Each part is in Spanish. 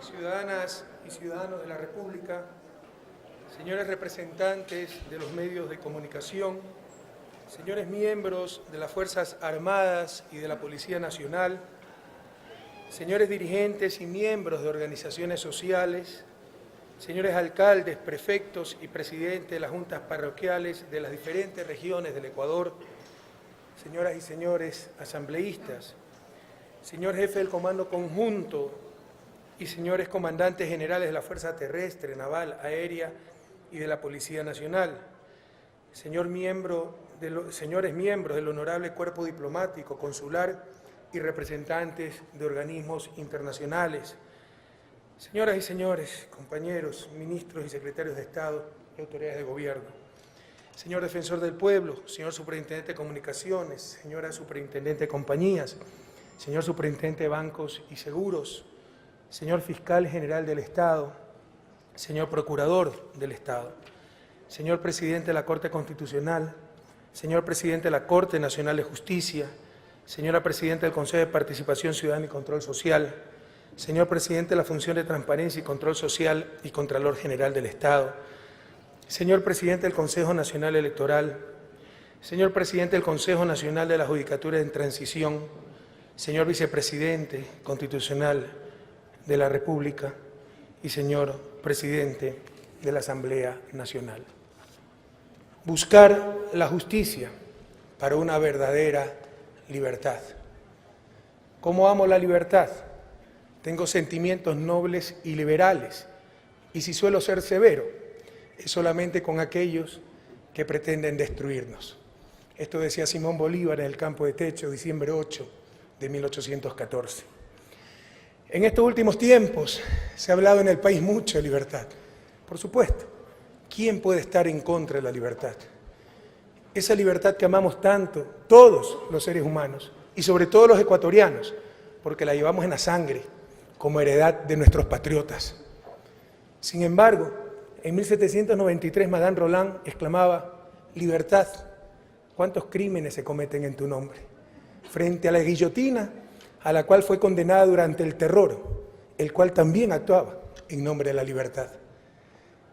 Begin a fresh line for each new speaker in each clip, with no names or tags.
ciudadanas y ciudadanos de la República, señores representantes de los medios de comunicación, señores miembros de las Fuerzas Armadas y de la Policía Nacional, señores dirigentes y miembros de organizaciones sociales, señores alcaldes, prefectos y presidentes de las juntas parroquiales de las diferentes regiones del Ecuador, señoras y señores asambleístas, señor jefe del Comando Conjunto y señores comandantes generales de la Fuerza Terrestre, Naval, Aérea y de la Policía Nacional, señores miembros del Honorable Cuerpo Diplomático, Consular y representantes de organismos internacionales, señoras y señores, compañeros, ministros y secretarios de Estado y autoridades de gobierno, señor defensor del pueblo, señor superintendente de comunicaciones, señora superintendente de compañías, señor superintendente de bancos y seguros, señor fiscal general del Estado, señor procurador del Estado, señor presidente de la Corte Constitucional, señor presidente de la Corte Nacional de Justicia, señora presidenta del Consejo de Participación Ciudadana y Control Social, señor presidente de la Función de Transparencia y Control Social y Contralor General del Estado, señor presidente del Consejo Nacional Electoral, señor presidente del Consejo Nacional de la Judicatura en Transición, señor vicepresidente constitucional de la República y señor presidente de la Asamblea Nacional. Buscar la justicia para una verdadera libertad. ¿Cómo amo la libertad? Tengo sentimientos nobles y liberales, y si suelo ser severo, es solamente con aquellos que pretenden destruirnos. Esto decía Simón Bolívar en el Campo de Techo, diciembre 8 de 1814. En estos últimos tiempos se ha hablado en el país mucho de libertad. Por supuesto, ¿quién puede estar en contra de la libertad? Esa libertad que amamos tanto, todos los seres humanos, y sobre todo los ecuatorianos, porque la llevamos en la sangre, como heredad de nuestros patriotas. Sin embargo, en 1793 Madame Roland exclamaba: libertad, ¿cuántos crímenes se cometen en tu nombre? Frente a la guillotina a la cual fue condenada durante el terror, el cual también actuaba en nombre de la libertad.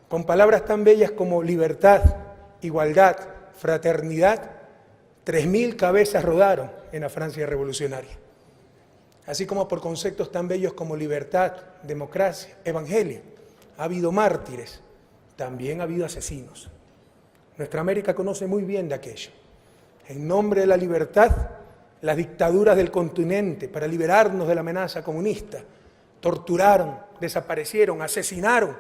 Con palabras tan bellas como libertad, igualdad, fraternidad, 3000 cabezas rodaron en la Francia revolucionaria. Así como por conceptos tan bellos como libertad, democracia, evangelio, ha habido mártires, también ha habido asesinos. Nuestra América conoce muy bien de aquello. En nombre de la libertad, las dictaduras del continente, para liberarnos de la amenaza comunista, torturaron, desaparecieron, asesinaron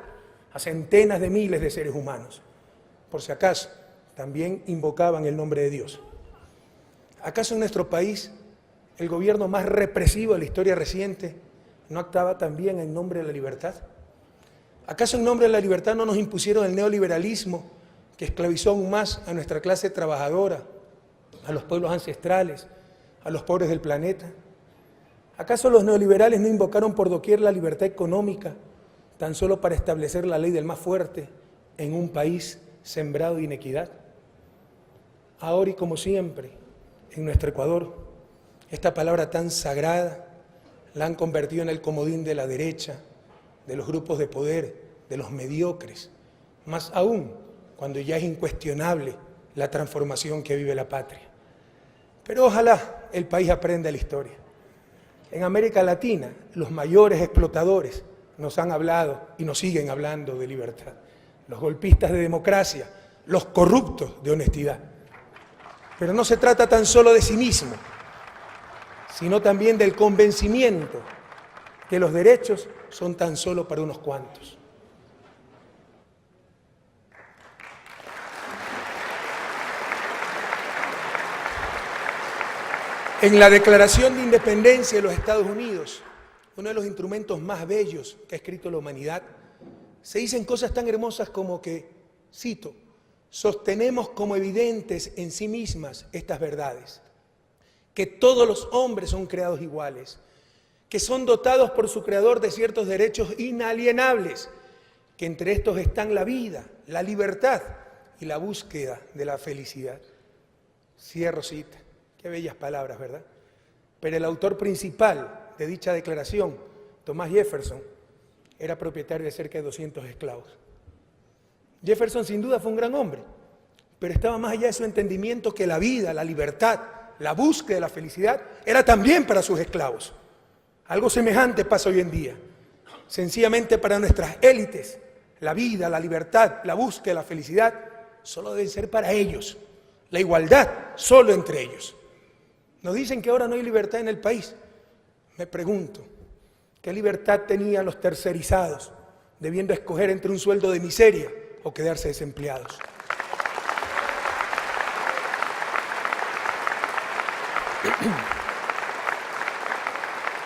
a centenas de miles de seres humanos. Por si acaso, también invocaban el nombre de Dios. ¿Acaso en nuestro país el gobierno más represivo de la historia reciente no actuaba también en nombre de la libertad? ¿Acaso en nombre de la libertad no nos impusieron el neoliberalismo que esclavizó aún más a nuestra clase trabajadora, a los pueblos ancestrales, a los pobres del planeta? ¿Acaso los neoliberales no invocaron por doquier la libertad económica tan solo para establecer la ley del más fuerte en un país sembrado de inequidad? Ahora y como siempre, en nuestro Ecuador, esta palabra tan sagrada la han convertido en el comodín de la derecha, de los grupos de poder, de los mediocres, más aún cuando ya es incuestionable la transformación que vive la patria. Pero ojalá el país aprenda la historia. En América Latina, los mayores explotadores nos han hablado y nos siguen hablando de libertad. Los golpistas de democracia, los corruptos de honestidad. Pero no se trata tan solo de cinismo, sino también del convencimiento que los derechos son tan solo para unos cuantos. En la Declaración de Independencia de los Estados Unidos, uno de los instrumentos más bellos que ha escrito la humanidad, se dicen cosas tan hermosas como que, cito, sostenemos como evidentes en sí mismas estas verdades, que todos los hombres son creados iguales, que son dotados por su Creador de ciertos derechos inalienables, que entre estos están la vida, la libertad y la búsqueda de la felicidad. Cierro cita. Qué bellas palabras, ¿verdad? Pero el autor principal de dicha declaración, Thomas Jefferson, era propietario de cerca de 200 esclavos. Jefferson sin duda fue un gran hombre, pero estaba más allá de su entendimiento que la vida, la libertad, la búsqueda de la felicidad era también para sus esclavos. Algo semejante pasa hoy en día. Sencillamente para nuestras élites, la vida, la libertad, la búsqueda de la felicidad solo deben ser para ellos. La igualdad solo entre ellos. Nos dicen que ahora no hay libertad en el país. Me pregunto, ¿qué libertad tenían los tercerizados, debiendo escoger entre un sueldo de miseria o quedarse desempleados?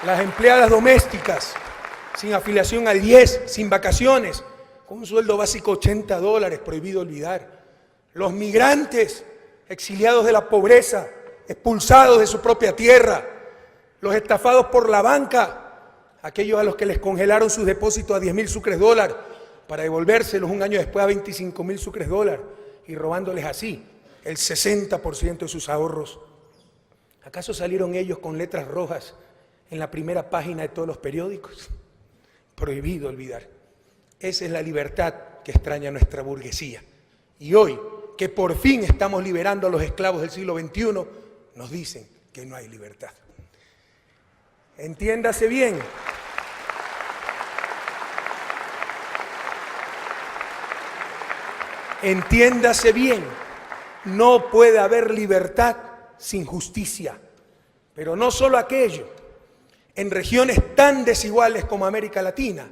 Las empleadas domésticas, sin afiliación al IES, sin vacaciones, con un sueldo básico $80, prohibido olvidar. Los migrantes, exiliados de la pobreza, expulsados de su propia tierra. Los estafados por la banca, aquellos a los que les congelaron sus depósitos a 10.000 sucres dólar para devolvérselos un año después a 25.000 sucres dólar y robándoles así el 60% de sus ahorros. ¿Acaso salieron ellos con letras rojas en la primera página de todos los periódicos? Prohibido olvidar. Esa es la libertad que extraña nuestra burguesía. Y hoy, que por fin estamos liberando a los esclavos del siglo XXI, nos dicen que no hay libertad. Entiéndase bien. Entiéndase bien. No puede haber libertad sin justicia. Pero no solo aquello. En regiones tan desiguales como América Latina,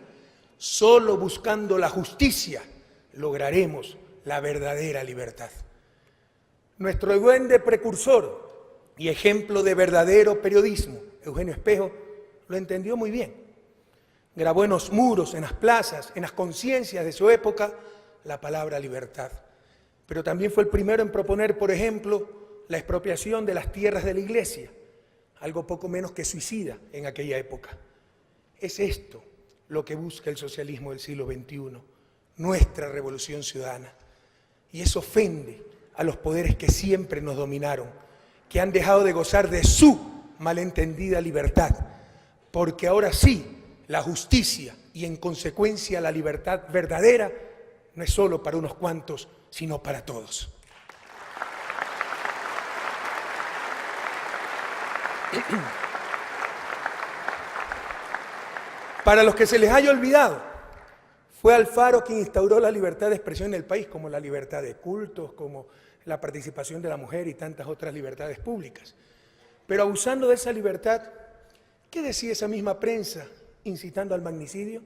solo buscando la justicia lograremos la verdadera libertad. Nuestro duende precursor y ejemplo de verdadero periodismo, Eugenio Espejo, lo entendió muy bien. Grabó en los muros, en las plazas, en las conciencias de su época, la palabra libertad. Pero también fue el primero en proponer, por ejemplo, la expropiación de las tierras de la Iglesia, algo poco menos que suicida en aquella época. Es esto lo que busca el socialismo del siglo XXI, nuestra revolución ciudadana. Y eso ofende a los poderes que siempre nos dominaron, que han dejado de gozar de su malentendida libertad, porque ahora sí, la justicia y en consecuencia la libertad verdadera no es solo para unos cuantos, sino para todos. Para los que se les haya olvidado, fue Alfaro quien instauró la libertad de expresión en el país, como la libertad de cultos, como la participación de la mujer y tantas otras libertades públicas. Pero abusando de esa libertad, ¿qué decía esa misma prensa incitando al magnicidio?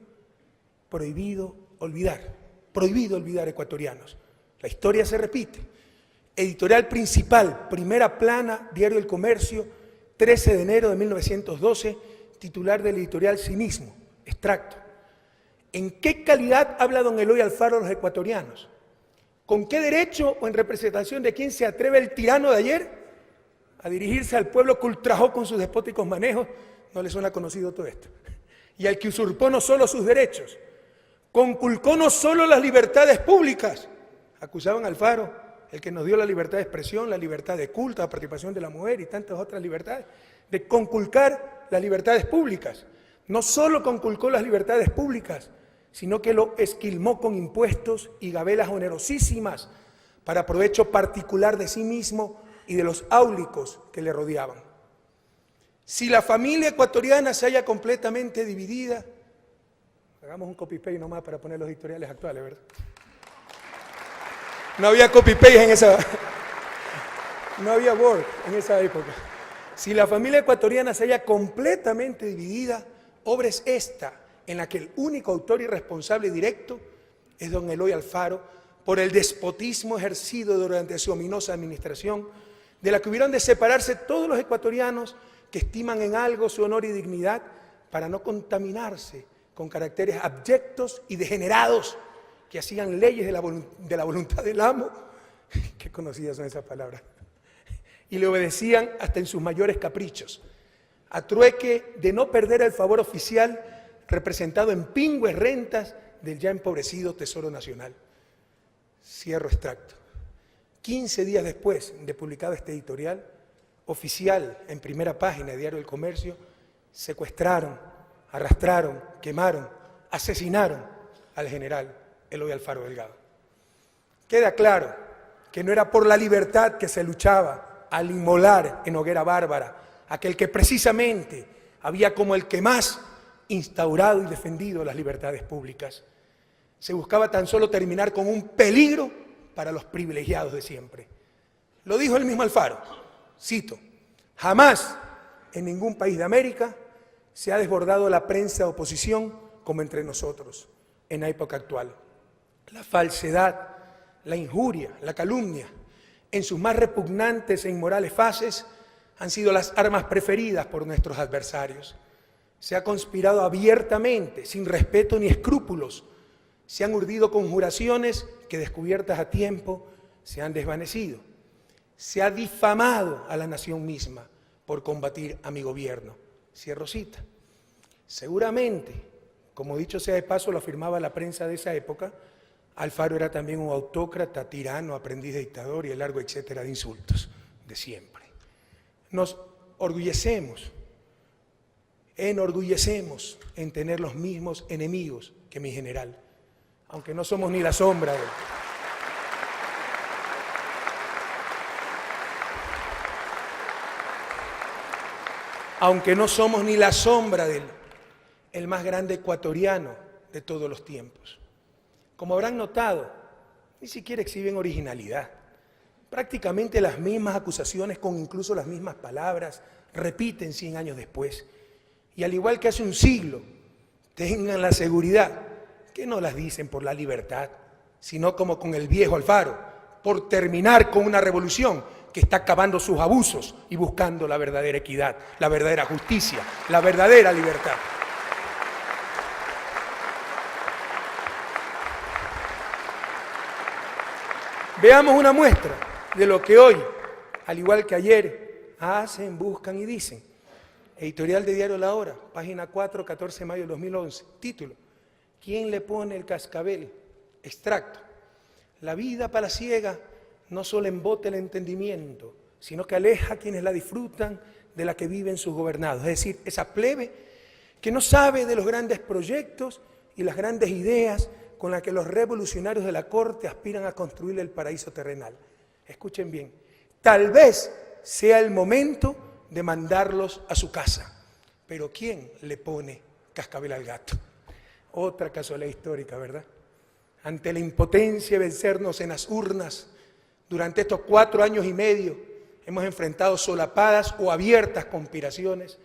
Prohibido olvidar ecuatorianos. La historia se repite. Editorial principal, primera plana, Diario del Comercio, 13 de enero de 1912, titular del editorial Cinismo, extracto. ¿En qué calidad habla don Eloy Alfaro a los ecuatorianos? ¿Con qué derecho o en representación de quién se atreve el tirano de ayer a dirigirse al pueblo que ultrajó con sus despóticos manejos? No le suena conocido todo esto. Y al que usurpó no solo sus derechos, conculcó no solo las libertades públicas, acusaban a Alfaro, el que nos dio la libertad de expresión, la libertad de culto, la participación de la mujer y tantas otras libertades, de conculcar las libertades públicas. No solo conculcó las libertades públicas, sino que lo esquilmó con impuestos y gabelas onerosísimas para provecho particular de sí mismo y de los áulicos que le rodeaban. Si la familia ecuatoriana se halla completamente dividida, hagamos un copy-paste nomás para poner los editoriales actuales, ¿verdad? No había copy-paste en esa... No había Word en esa época. Si la familia ecuatoriana se halla completamente dividida, obra es esta en la que el único autor y responsable directo es don Eloy Alfaro por el despotismo ejercido durante su ominosa administración, de la que hubieron de separarse todos los ecuatorianos que estiman en algo su honor y dignidad para no contaminarse con caracteres abyectos y degenerados que hacían leyes de la voluntad del amo, qué conocidas son esas palabras, y le obedecían hasta en sus mayores caprichos, a trueque de no perder el favor oficial representado en pingües rentas del ya empobrecido Tesoro Nacional. Cierro extracto. 15 días después de publicado este editorial, oficial en primera página de Diario del Comercio, secuestraron, arrastraron, quemaron asesinaron al general Eloy Alfaro Delgado. Queda claro que no era por la libertad que se luchaba al inmolar en hoguera bárbara aquel que precisamente había como el que más instaurado y defendido las libertades públicas. Se buscaba tan solo terminar con un peligro para los privilegiados de siempre. Lo dijo el mismo Alfaro, cito: jamás en ningún país de América se ha desbordado la prensa de oposición como entre nosotros en la época actual. La falsedad, la injuria, la calumnia, en sus más repugnantes e inmorales fases, han sido las armas preferidas por nuestros adversarios. Se ha conspirado abiertamente, sin respeto ni escrúpulos. Se han urdido conjuraciones que, descubiertas a tiempo, se han desvanecido. Se ha difamado a la nación misma por combatir a mi gobierno. Cierro cita. Seguramente, como dicho sea de paso, lo afirmaba la prensa de esa época, Alfaro era también un autócrata, tirano, aprendiz de dictador y el largo etcétera de insultos de siempre. Nos enorgullecemos en tener los mismos enemigos que mi general, aunque no somos ni la sombra de él. Aunque no somos ni la sombra de él, el más grande ecuatoriano de todos los tiempos. Como habrán notado, ni siquiera exhiben originalidad. Prácticamente las mismas acusaciones con incluso las mismas palabras repiten 100 años después. Y al igual que hace un siglo, tengan la seguridad que no las dicen por la libertad, sino como con el viejo Alfaro, por terminar con una revolución que está acabando sus abusos y buscando la verdadera equidad, la verdadera justicia, la verdadera libertad. Veamos una muestra de lo que hoy, al igual que ayer, hacen, buscan y dicen. Editorial de Diario La Hora, página 4, 14 de mayo de 2011, título: ¿Quién le pone el cascabel? Extracto: la vida palaciega no solo embota el entendimiento, sino que aleja a quienes la disfrutan de la que viven sus gobernados. Es decir, esa plebe que no sabe de los grandes proyectos y las grandes ideas con las que los revolucionarios de la corte aspiran a construir el paraíso terrenal. Escuchen bien, tal vez sea el momento de mandarlos a su casa, pero ¿quién le pone cascabel al gato? Otra casualidad histórica, ¿verdad? Ante la impotencia de vencernos en las urnas, durante estos 4 años y medio hemos enfrentado solapadas o abiertas conspiraciones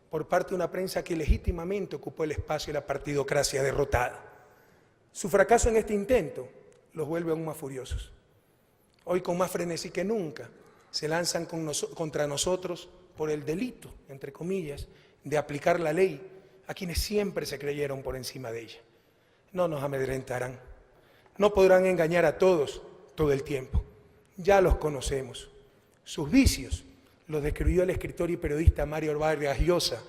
por parte de una prensa que legítimamente ocupó el espacio de la partidocracia derrotada. Su fracaso en este intento los vuelve aún más furiosos. Hoy, con más frenesí que nunca, se lanzan contra nosotros por el delito, entre comillas, de aplicar la ley a quienes siempre se creyeron por encima de ella. No nos amedrentarán, no podrán engañar a todos todo el tiempo. Ya los conocemos. Sus vicios los describió el escritor y periodista Mario Vargas Llosa,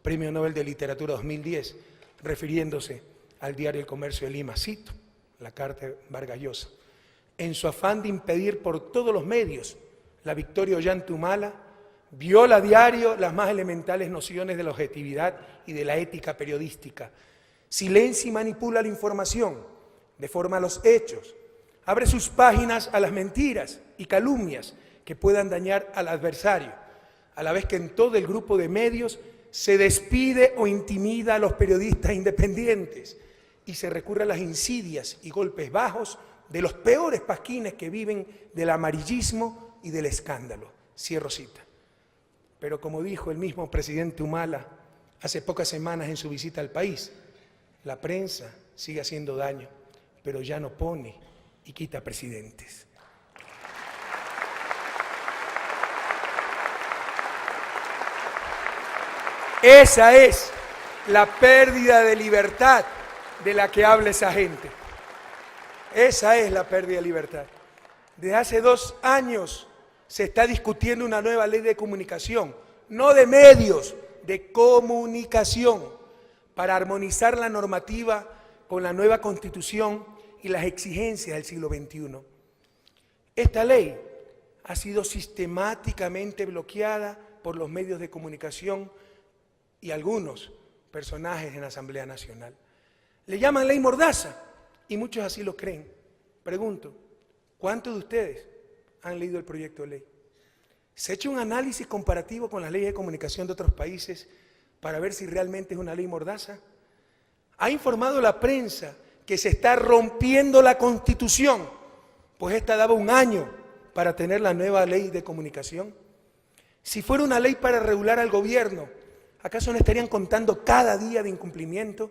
Premio Nobel de Literatura 2010, refiriéndose al diario El Comercio de Lima. Cito la carta de Vargas Llosa: en su afán de impedir por todos los medios la victoria Ollanta-Humala, viola a diario las más elementales nociones de la objetividad y de la ética periodística, silencia y manipula la información, deforma los hechos, abre sus páginas a las mentiras y calumnias que puedan dañar al adversario, a la vez que en todo el grupo de medios se despide o intimida a los periodistas independientes y se recurre a las insidias y golpes bajos de los peores pasquines que viven del amarillismo y del escándalo. Cierro cita. Pero como dijo el mismo presidente Humala hace pocas semanas en su visita al país, la prensa sigue haciendo daño, pero ya no pone y quita presidentes. Esa es la pérdida de libertad de la que habla esa gente. Esa es la pérdida de libertad. Desde hace 2 años se está discutiendo una nueva ley de comunicación, no de medios, de comunicación, para armonizar la normativa con la nueva Constitución y las exigencias del siglo XXI. Esta ley ha sido sistemáticamente bloqueada por los medios de comunicación y algunos personajes en la Asamblea Nacional. Le llaman ley mordaza y muchos así lo creen. Pregunto, ¿cuántos de ustedes han leído el proyecto de ley? ¿Se ha hecho un análisis comparativo con las leyes de comunicación de otros países para ver si realmente es una ley mordaza? ¿Ha informado la prensa que se está rompiendo la Constitución? Pues esta daba un año para tener la nueva ley de comunicación. Si fuera una ley para regular al gobierno, ¿acaso no estarían contando cada día de incumplimiento?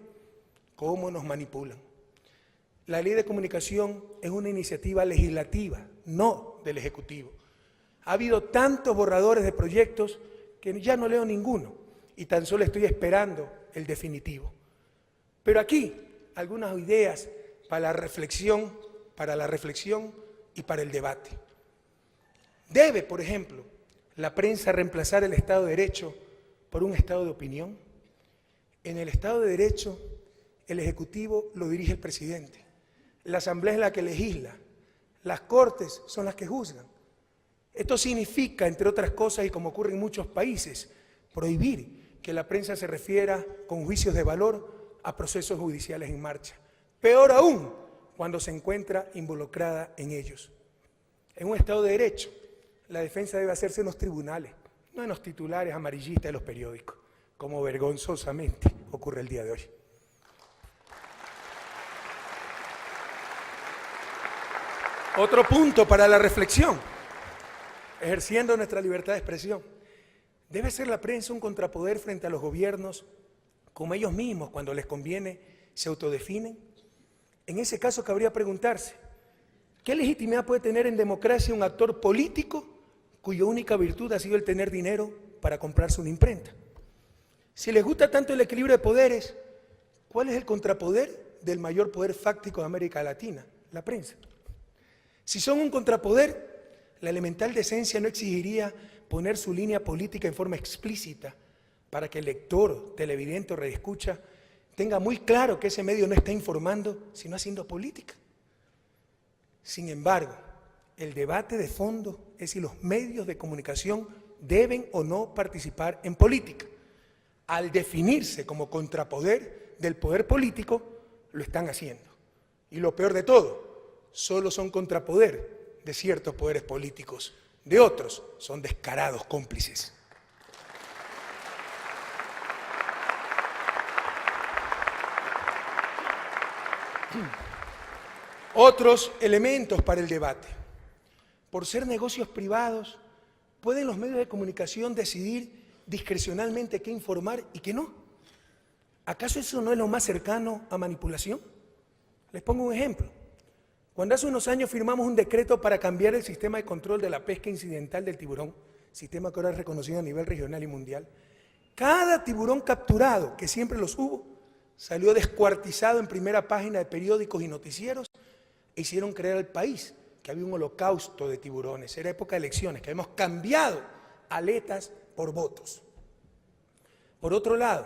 ¿Cómo nos manipulan? La ley de comunicación es una iniciativa legislativa, no del Ejecutivo. Ha habido tantos borradores de proyectos que ya no leo ninguno y tan solo estoy esperando el definitivo. Pero aquí, algunas ideas para la reflexión y para el debate. ¿Debe, por ejemplo, la prensa reemplazar el Estado de Derecho por un Estado de opinión? En el Estado de Derecho, el Ejecutivo lo dirige el presidente, la Asamblea es la que legisla, las Cortes son las que juzgan. Esto significa, entre otras cosas, y como ocurre en muchos países, prohibir que la prensa se refiera con juicios de valor a procesos judiciales en marcha. Peor aún, cuando se encuentra involucrada en ellos. En un Estado de Derecho, la defensa debe hacerse en los tribunales, no en los titulares amarillistas de los periódicos, como vergonzosamente ocurre el día de hoy. Otro punto para la reflexión, ejerciendo nuestra libertad de expresión. ¿Debe ser la prensa un contrapoder frente a los gobiernos, como ellos mismos, cuando les conviene, se autodefinen? En ese caso cabría preguntarse, ¿qué legitimidad puede tener en democracia un actor político cuya única virtud ha sido el tener dinero para comprarse una imprenta? Si les gusta tanto el equilibrio de poderes, ¿cuál es el contrapoder del mayor poder fáctico de América Latina? La prensa. Si son un contrapoder, la elemental decencia no exigiría poner su línea política en forma explícita para que el lector, televidente o radioescucha tenga muy claro que ese medio no está informando, sino haciendo política. Sin embargo, el debate de fondo es si los medios de comunicación deben o no participar en política. Al definirse como contrapoder del poder político, lo están haciendo. Y lo peor de todo, solo son contrapoder de ciertos poderes políticos, de otros son descarados cómplices. Otros elementos para el debate. Por ser negocios privados, ¿pueden los medios de comunicación decidir discrecionalmente qué informar y qué no? ¿Acaso eso no es lo más cercano a manipulación? Les pongo un ejemplo. Cuando hace unos años firmamos un decreto para cambiar el sistema de control de la pesca incidental del tiburón, sistema que ahora es reconocido a nivel regional y mundial, cada tiburón capturado, que siempre los hubo, salió descuartizado en primera página de periódicos y noticieros e hicieron creer al país que había un holocausto de tiburones. Era época de elecciones, que habíamos cambiado aletas por votos. Por otro lado,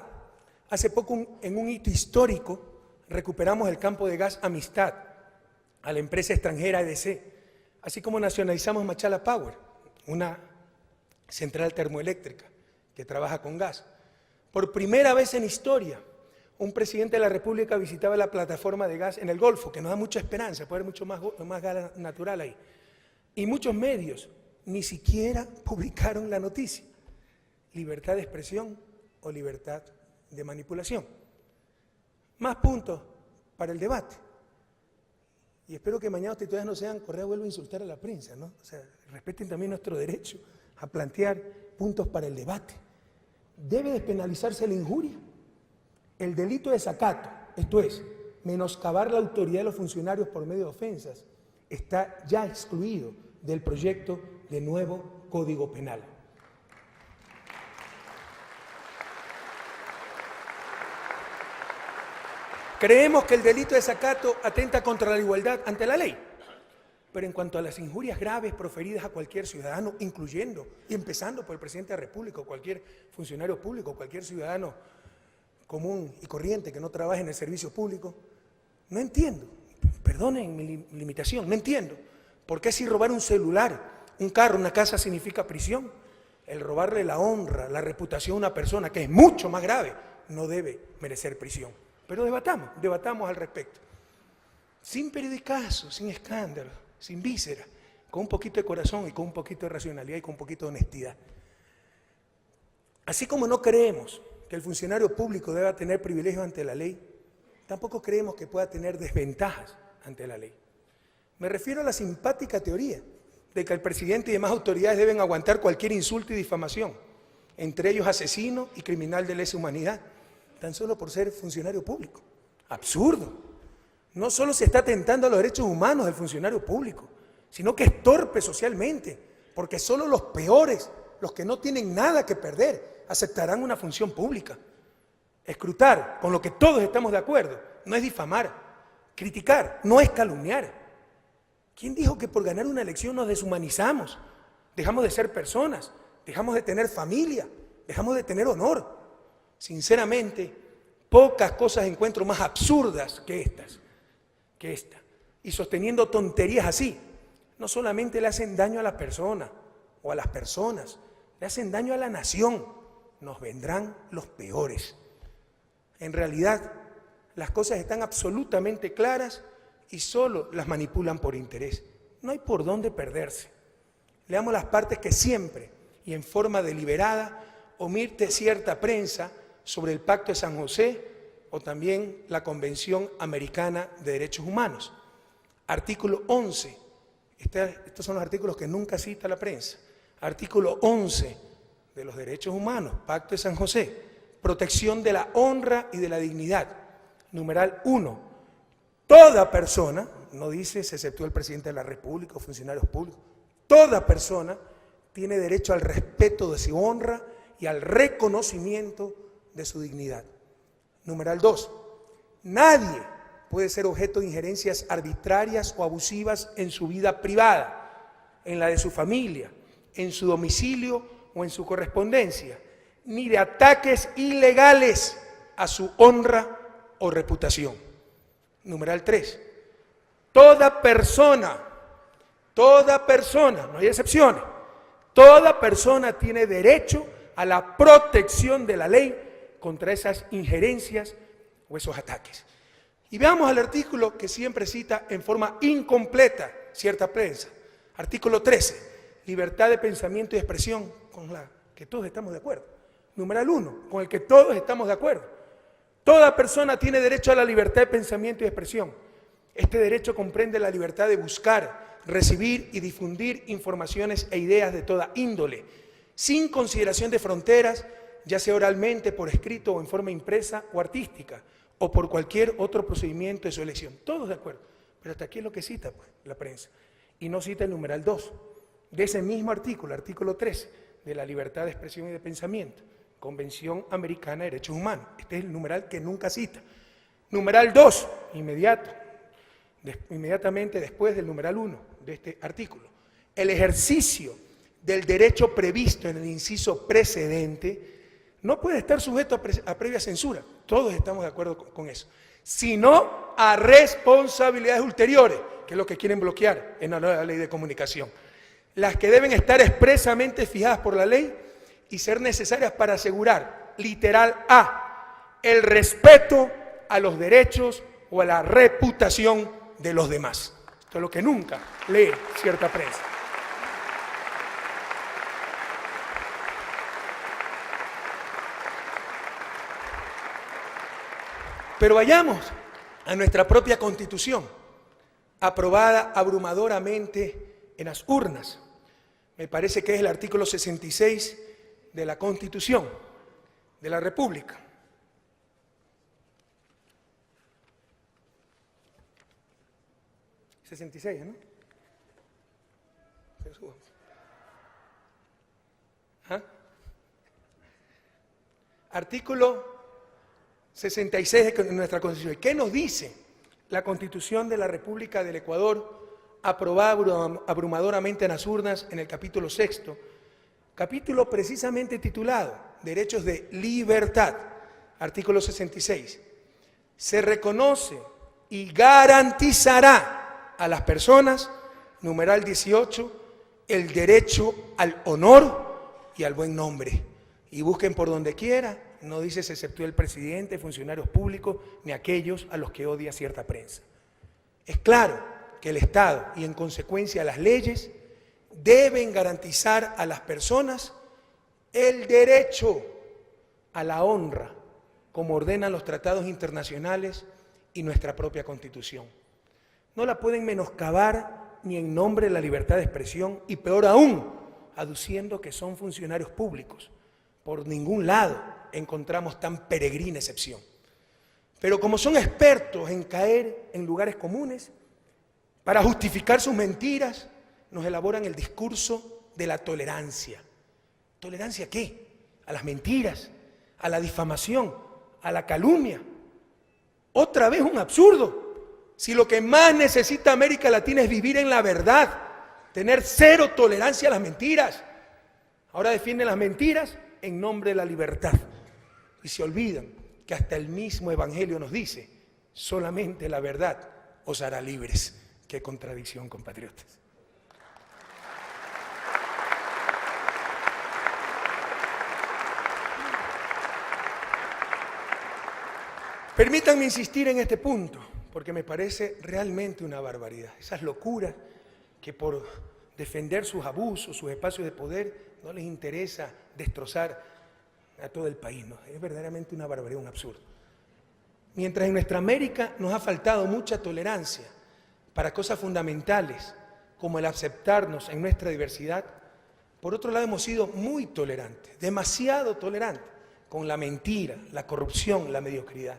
hace poco en un hito histórico recuperamos el campo de gas Amistad a la empresa extranjera EDC, así como nacionalizamos Machala Power, una central termoeléctrica que trabaja con gas. Por primera vez en historia, un presidente de la República visitaba la plataforma de gas en el Golfo, que nos da mucha esperanza, puede haber mucho más gas natural ahí. Y muchos medios ni siquiera publicaron la noticia. ¿Libertad de expresión o libertad de manipulación? Más puntos para el debate. Y espero que mañana ustedes no sean Correa vuelva a insultar a la prensa, ¿no? O sea, respeten también nuestro derecho a plantear puntos para el debate. ¿Debe despenalizarse la injuria? El delito de desacato, esto es, menoscabar la autoridad de los funcionarios por medio de ofensas, está ya excluido del proyecto de nuevo Código Penal. Creemos que el delito de desacato atenta contra la igualdad ante la ley, pero en cuanto a las injurias graves proferidas a cualquier ciudadano, incluyendo y empezando por el presidente de la República, o cualquier funcionario público, cualquier ciudadano común y corriente que no trabaje en el servicio público, no entiendo, perdonen mi limitación, no entiendo por qué si robar un celular, un carro, una casa significa prisión, el robarle la honra, la reputación a una persona que es mucho más grave, no debe merecer prisión. Pero debatamos al respecto. Sin periodicazo, sin escándalo, sin víscera, con un poquito de corazón y con un poquito de racionalidad y con un poquito de honestidad. Así como no creemos que el funcionario público deba tener privilegios ante la ley, tampoco creemos que pueda tener desventajas ante la ley. Me refiero a la simpática teoría de que el presidente y demás autoridades deben aguantar cualquier insulto y difamación, entre ellos asesino y criminal de lesa humanidad, tan solo por ser funcionario público. Absurdo. No solo se está atentando a los derechos humanos del funcionario público, sino que es torpe socialmente, porque solo los peores, los que no tienen nada que perder, aceptarán una función pública. Escrutar, con lo que todos estamos de acuerdo, no es difamar. Criticar, no es calumniar. ¿Quién dijo que por ganar una elección nos deshumanizamos? Dejamos de ser personas, dejamos de tener familia, dejamos de tener honor. Sinceramente, pocas cosas encuentro más absurdas que esta. Y sosteniendo tonterías así, no solamente le hacen daño a la persona o a las personas, le hacen daño a la nación. Nos vendrán los peores. En realidad, las cosas están absolutamente claras y solo las manipulan por interés. No hay por dónde perderse. Leamos las partes que siempre y en forma deliberada omite cierta prensa sobre el Pacto de San José o también la Convención Americana de Derechos Humanos. Artículo 11. Estos son los artículos que nunca cita la prensa. Artículo 11 de los derechos humanos, Pacto de San José, protección de la honra y de la dignidad. Numeral 1. Toda persona, no dice se exceptúa el presidente de la República o funcionarios públicos, toda persona tiene derecho al respeto de su honra y al reconocimiento de su dignidad. Numeral 2. Nadie puede ser objeto de injerencias arbitrarias o abusivas en su vida privada, en la de su familia, en su domicilio o en su correspondencia, ni de ataques ilegales a su honra o reputación. Numeral 3. Toda persona, no hay excepciones, toda persona tiene derecho a la protección de la ley contra esas injerencias o esos ataques. Y veamos al artículo que siempre cita en forma incompleta cierta prensa. Artículo 13. Libertad de pensamiento y expresión, con la que todos estamos de acuerdo. Numeral 1, con el que todos estamos de acuerdo. Toda persona tiene derecho a la libertad de pensamiento y expresión. Este derecho comprende la libertad de buscar, recibir y difundir informaciones e ideas de toda índole, sin consideración de fronteras, ya sea oralmente, por escrito o en forma impresa o artística, o por cualquier otro procedimiento de su elección. Todos de acuerdo. Pero hasta aquí es lo que cita pues, la prensa. Y no cita el numeral 2 de ese mismo artículo, artículo 13, de la libertad de expresión y de pensamiento, Convención Americana de Derechos Humanos. Este es el numeral que nunca cita. Numeral 2, inmediatamente después del numeral 1 de este artículo. El ejercicio del derecho previsto en el inciso precedente no puede estar sujeto a previa censura, todos estamos de acuerdo con eso, sino a responsabilidades ulteriores, que es lo que quieren bloquear en la nueva ley de comunicación, las que deben estar expresamente fijadas por la ley y ser necesarias para asegurar, literal A, el respeto a los derechos o a la reputación de los demás. Esto es lo que nunca lee cierta prensa. Pero vayamos a nuestra propia Constitución, aprobada abrumadoramente en las urnas. Me parece que es el artículo 66 de la Constitución de la República. ¿66, no? ¿Ah? Artículo 66 de nuestra Constitución. ¿Qué nos dice la Constitución de la República del Ecuador, aprobada abrumadoramente en las urnas en el capítulo 6, capítulo precisamente titulado Derechos de Libertad? Artículo 66. Se reconoce y garantizará a las personas, numeral 18, el derecho al honor y al buen nombre. Y busquen por donde quiera no dice se exceptúa el presidente, funcionarios públicos, ni aquellos a los que odia cierta prensa. Es claro que el Estado y en consecuencia las leyes deben garantizar a las personas el derecho a la honra, como ordenan los tratados internacionales y nuestra propia Constitución. No la pueden menoscabar ni en nombre de la libertad de expresión y peor aún, aduciendo que son funcionarios públicos. Por ningún lado encontramos tan peregrina excepción. Pero como son expertos en caer en lugares comunes, para justificar sus mentiras, nos elaboran el discurso de la tolerancia. ¿Tolerancia a qué? A las mentiras, a la difamación, a la calumnia. Otra vez un absurdo. Si lo que más necesita América Latina es vivir en la verdad, tener cero tolerancia a las mentiras. Ahora defienden las mentiras en nombre de la libertad. Y se olvidan que hasta el mismo Evangelio nos dice, solamente la verdad os hará libres. Qué contradicción, compatriotas. Permítanme insistir en este punto, porque me parece realmente una barbaridad. Esas locuras que por defender sus abusos, sus espacios de poder, no les interesa destrozar a todo el país. ¿No? Es verdaderamente una barbaridad, un absurdo. Mientras en nuestra América nos ha faltado mucha tolerancia para cosas fundamentales, como el aceptarnos en nuestra diversidad, por otro lado hemos sido muy tolerantes, demasiado tolerantes, con la mentira, la corrupción, la mediocridad.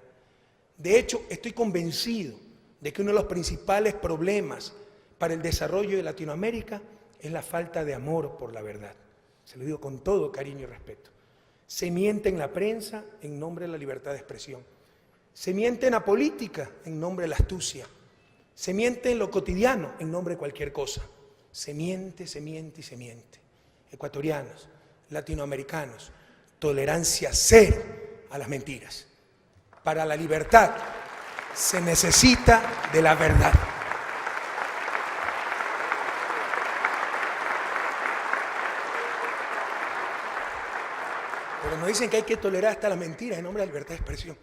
De hecho, estoy convencido de que uno de los principales problemas para el desarrollo de Latinoamérica es la falta de amor por la verdad. Se lo digo con todo cariño y respeto. Se miente en la prensa en nombre de la libertad de expresión. Se miente en la política en nombre de la astucia. Se miente en lo cotidiano en nombre de cualquier cosa. Se miente y se miente. Ecuatorianos, latinoamericanos, tolerancia cero a las mentiras. Para la libertad se necesita de la verdad. Pero nos dicen que hay que tolerar hasta las mentiras en nombre de la libertad de expresión.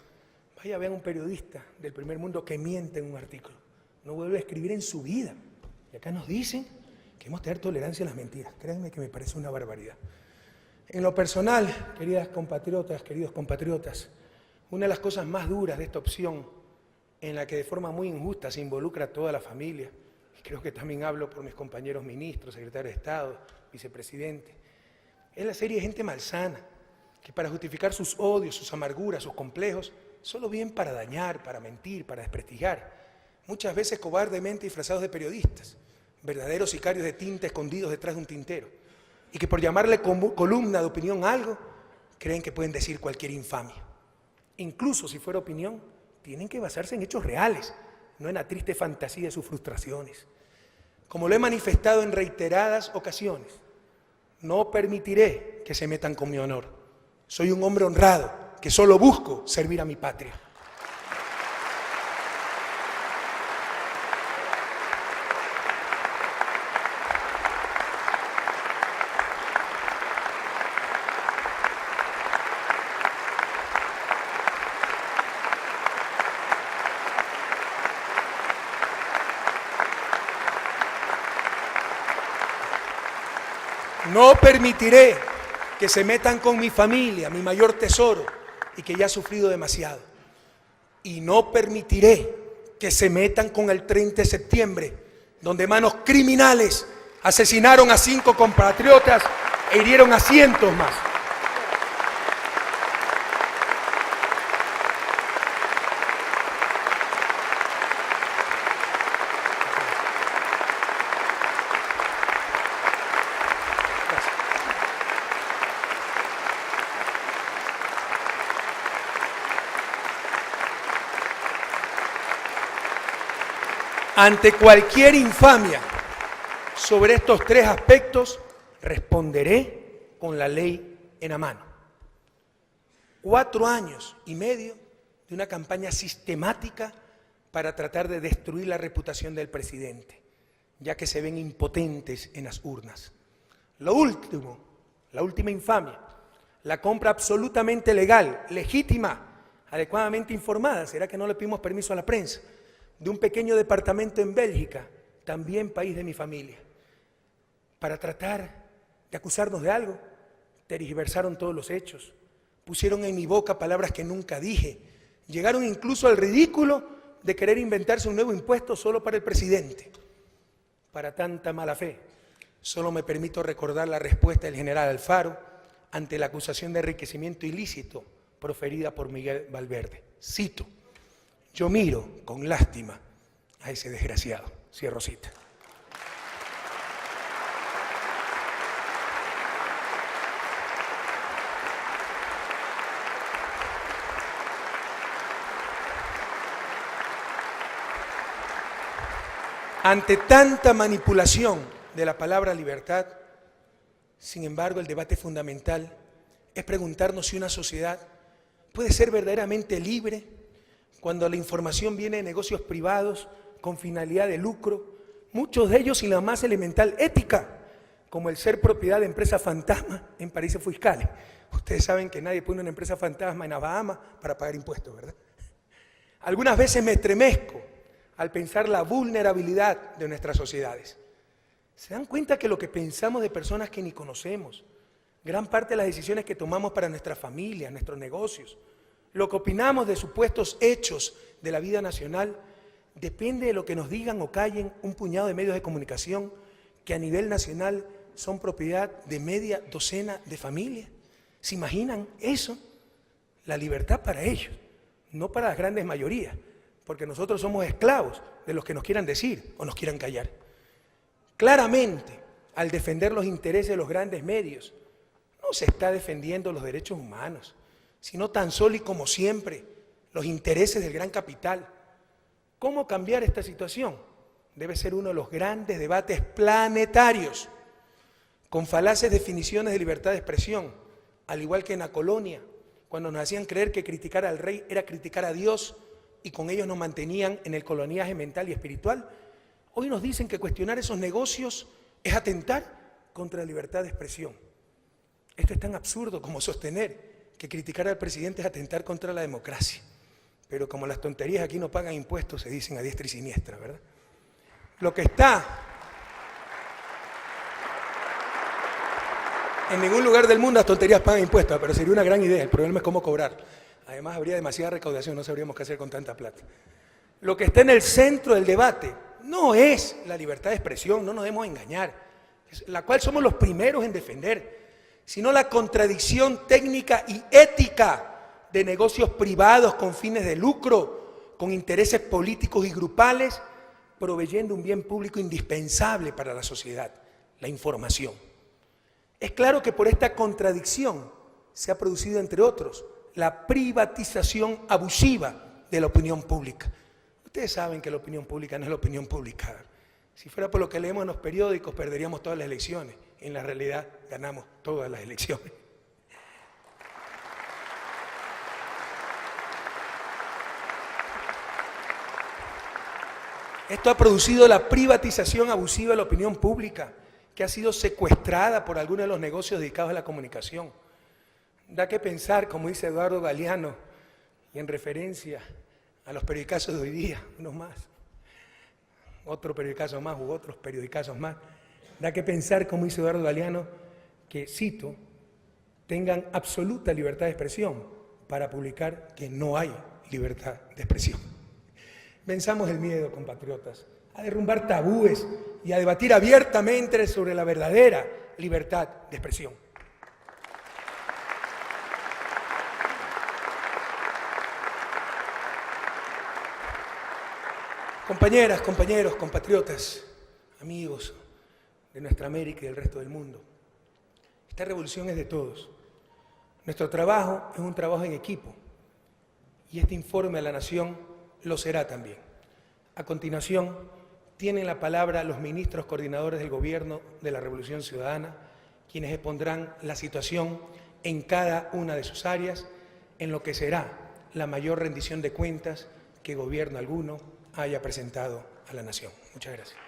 Vaya, vean un periodista del primer mundo que miente en un artículo. No vuelve a escribir en su vida. Y acá nos dicen que hemos de tener tolerancia a las mentiras. Créanme que me parece una barbaridad. En lo personal, queridas compatriotas, queridos compatriotas, una de las cosas más duras de esta opción, en la que de forma muy injusta se involucra a toda la familia, y creo que también hablo por mis compañeros ministros, secretarios de Estado, vicepresidente, es la serie de gente malsana, que para justificar sus odios, sus amarguras, sus complejos, solo viven para dañar, para mentir, para desprestigiar, muchas veces cobardemente disfrazados de periodistas, verdaderos sicarios de tinta escondidos detrás de un tintero, y que por llamarle columna de opinión a algo, creen que pueden decir cualquier infamia. Incluso si fuera opinión, tienen que basarse en hechos reales, no en la triste fantasía de sus frustraciones. Como lo he manifestado en reiteradas ocasiones, no permitiré que se metan con mi honor. Soy un hombre honrado, que solo busco servir a mi patria. No permitiré que se metan con mi familia, mi mayor tesoro, y que ya ha sufrido demasiado. Y no permitiré que se metan con el 30 de septiembre, donde manos criminales asesinaron a 5 compatriotas e hirieron a cientos más. Ante cualquier infamia sobre estos 3 aspectos, responderé con la ley en la mano. 4 años y medio de una campaña sistemática para tratar de destruir la reputación del presidente, ya que se ven impotentes en las urnas. Lo último, la última infamia, la compra absolutamente legal, legítima, adecuadamente informada, será que no le pedimos permiso a la prensa, de un pequeño departamento en Bélgica, también país de mi familia, para tratar de acusarnos de algo. Tergiversaron todos los hechos, pusieron en mi boca palabras que nunca dije, llegaron incluso al ridículo de querer inventarse un nuevo impuesto solo para el presidente. Para tanta mala fe, solo me permito recordar la respuesta del general Alfaro ante la acusación de enriquecimiento ilícito proferida por Miguel Valverde. Cito: yo miro con lástima a ese desgraciado. Cierro cita. Ante tanta manipulación de la palabra libertad, sin embargo, el debate fundamental es preguntarnos si una sociedad puede ser verdaderamente libre cuando la información viene de negocios privados con finalidad de lucro, muchos de ellos sin la más elemental ética, como el ser propiedad de empresas fantasma en paraísos fiscales. Ustedes saben que nadie pone una empresa fantasma en las Bahamas para pagar impuestos, ¿verdad? Algunas veces me estremezco al pensar la vulnerabilidad de nuestras sociedades. ¿Se dan cuenta que lo que pensamos de personas que ni conocemos, gran parte de las decisiones que tomamos para nuestras familias, nuestros negocios, lo que opinamos de supuestos hechos de la vida nacional, depende de lo que nos digan o callen un puñado de medios de comunicación que a nivel nacional son propiedad de media docena de familias? ¿Se imaginan eso? La libertad para ellos, no para las grandes mayorías, porque nosotros somos esclavos de los que nos quieran decir o nos quieran callar. Claramente, al defender los intereses de los grandes medios, no se está defendiendo los derechos humanos, sino tan solo y como siempre, los intereses del gran capital. ¿Cómo cambiar esta situación? Debe ser uno de los grandes debates planetarios, con falaces definiciones de libertad de expresión, al igual que en la colonia, cuando nos hacían creer que criticar al rey era criticar a Dios, y con ellos nos mantenían en el coloniaje mental y espiritual. Hoy nos dicen que cuestionar esos negocios es atentar contra la libertad de expresión. Esto es tan absurdo como sostener que criticar al presidente es atentar contra la democracia. Pero como las tonterías aquí no pagan impuestos, se dicen a diestra y siniestra, ¿verdad? Lo que está en ningún lugar del mundo las tonterías pagan impuestos, pero sería una gran idea. El problema es cómo cobrar. Además, habría demasiada recaudación, no sabríamos qué hacer con tanta plata. Lo que está en el centro del debate no es la libertad de expresión, no nos debemos engañar, la cual somos los primeros en defender, sino la contradicción técnica y ética de negocios privados con fines de lucro, con intereses políticos y grupales, proveyendo un bien público indispensable para la sociedad, la información. Es claro que por esta contradicción se ha producido, entre otros, la privatización abusiva de la opinión pública. Ustedes saben que la opinión pública no es la opinión pública. Si fuera por lo que leemos en los periódicos, perderíamos todas las elecciones. En la realidad, ganamos todas las elecciones. Esto ha producido la privatización abusiva de la opinión pública, que ha sido secuestrada por algunos de los negocios dedicados a la comunicación. Da que pensar, como dice Eduardo Galeano, y en referencia a los periodicazos de hoy día, unos más, otro periodicazo más u otros periodicazos más, da que pensar, como dice Eduardo Galeano, que, cito, tengan absoluta libertad de expresión para publicar que no hay libertad de expresión. Venzamos el miedo, compatriotas, a derrumbar tabúes y a debatir abiertamente sobre la verdadera libertad de expresión. Compañeras, compañeros, compatriotas, amigos de nuestra América y del resto del mundo, esta revolución es de todos. Nuestro trabajo es un trabajo en equipo y este informe a la Nación lo será también. A continuación, tienen la palabra los ministros coordinadores del Gobierno de la Revolución Ciudadana, quienes expondrán la situación en cada una de sus áreas, en lo que será la mayor rendición de cuentas que gobierno alguno haya presentado a la Nación. Muchas gracias.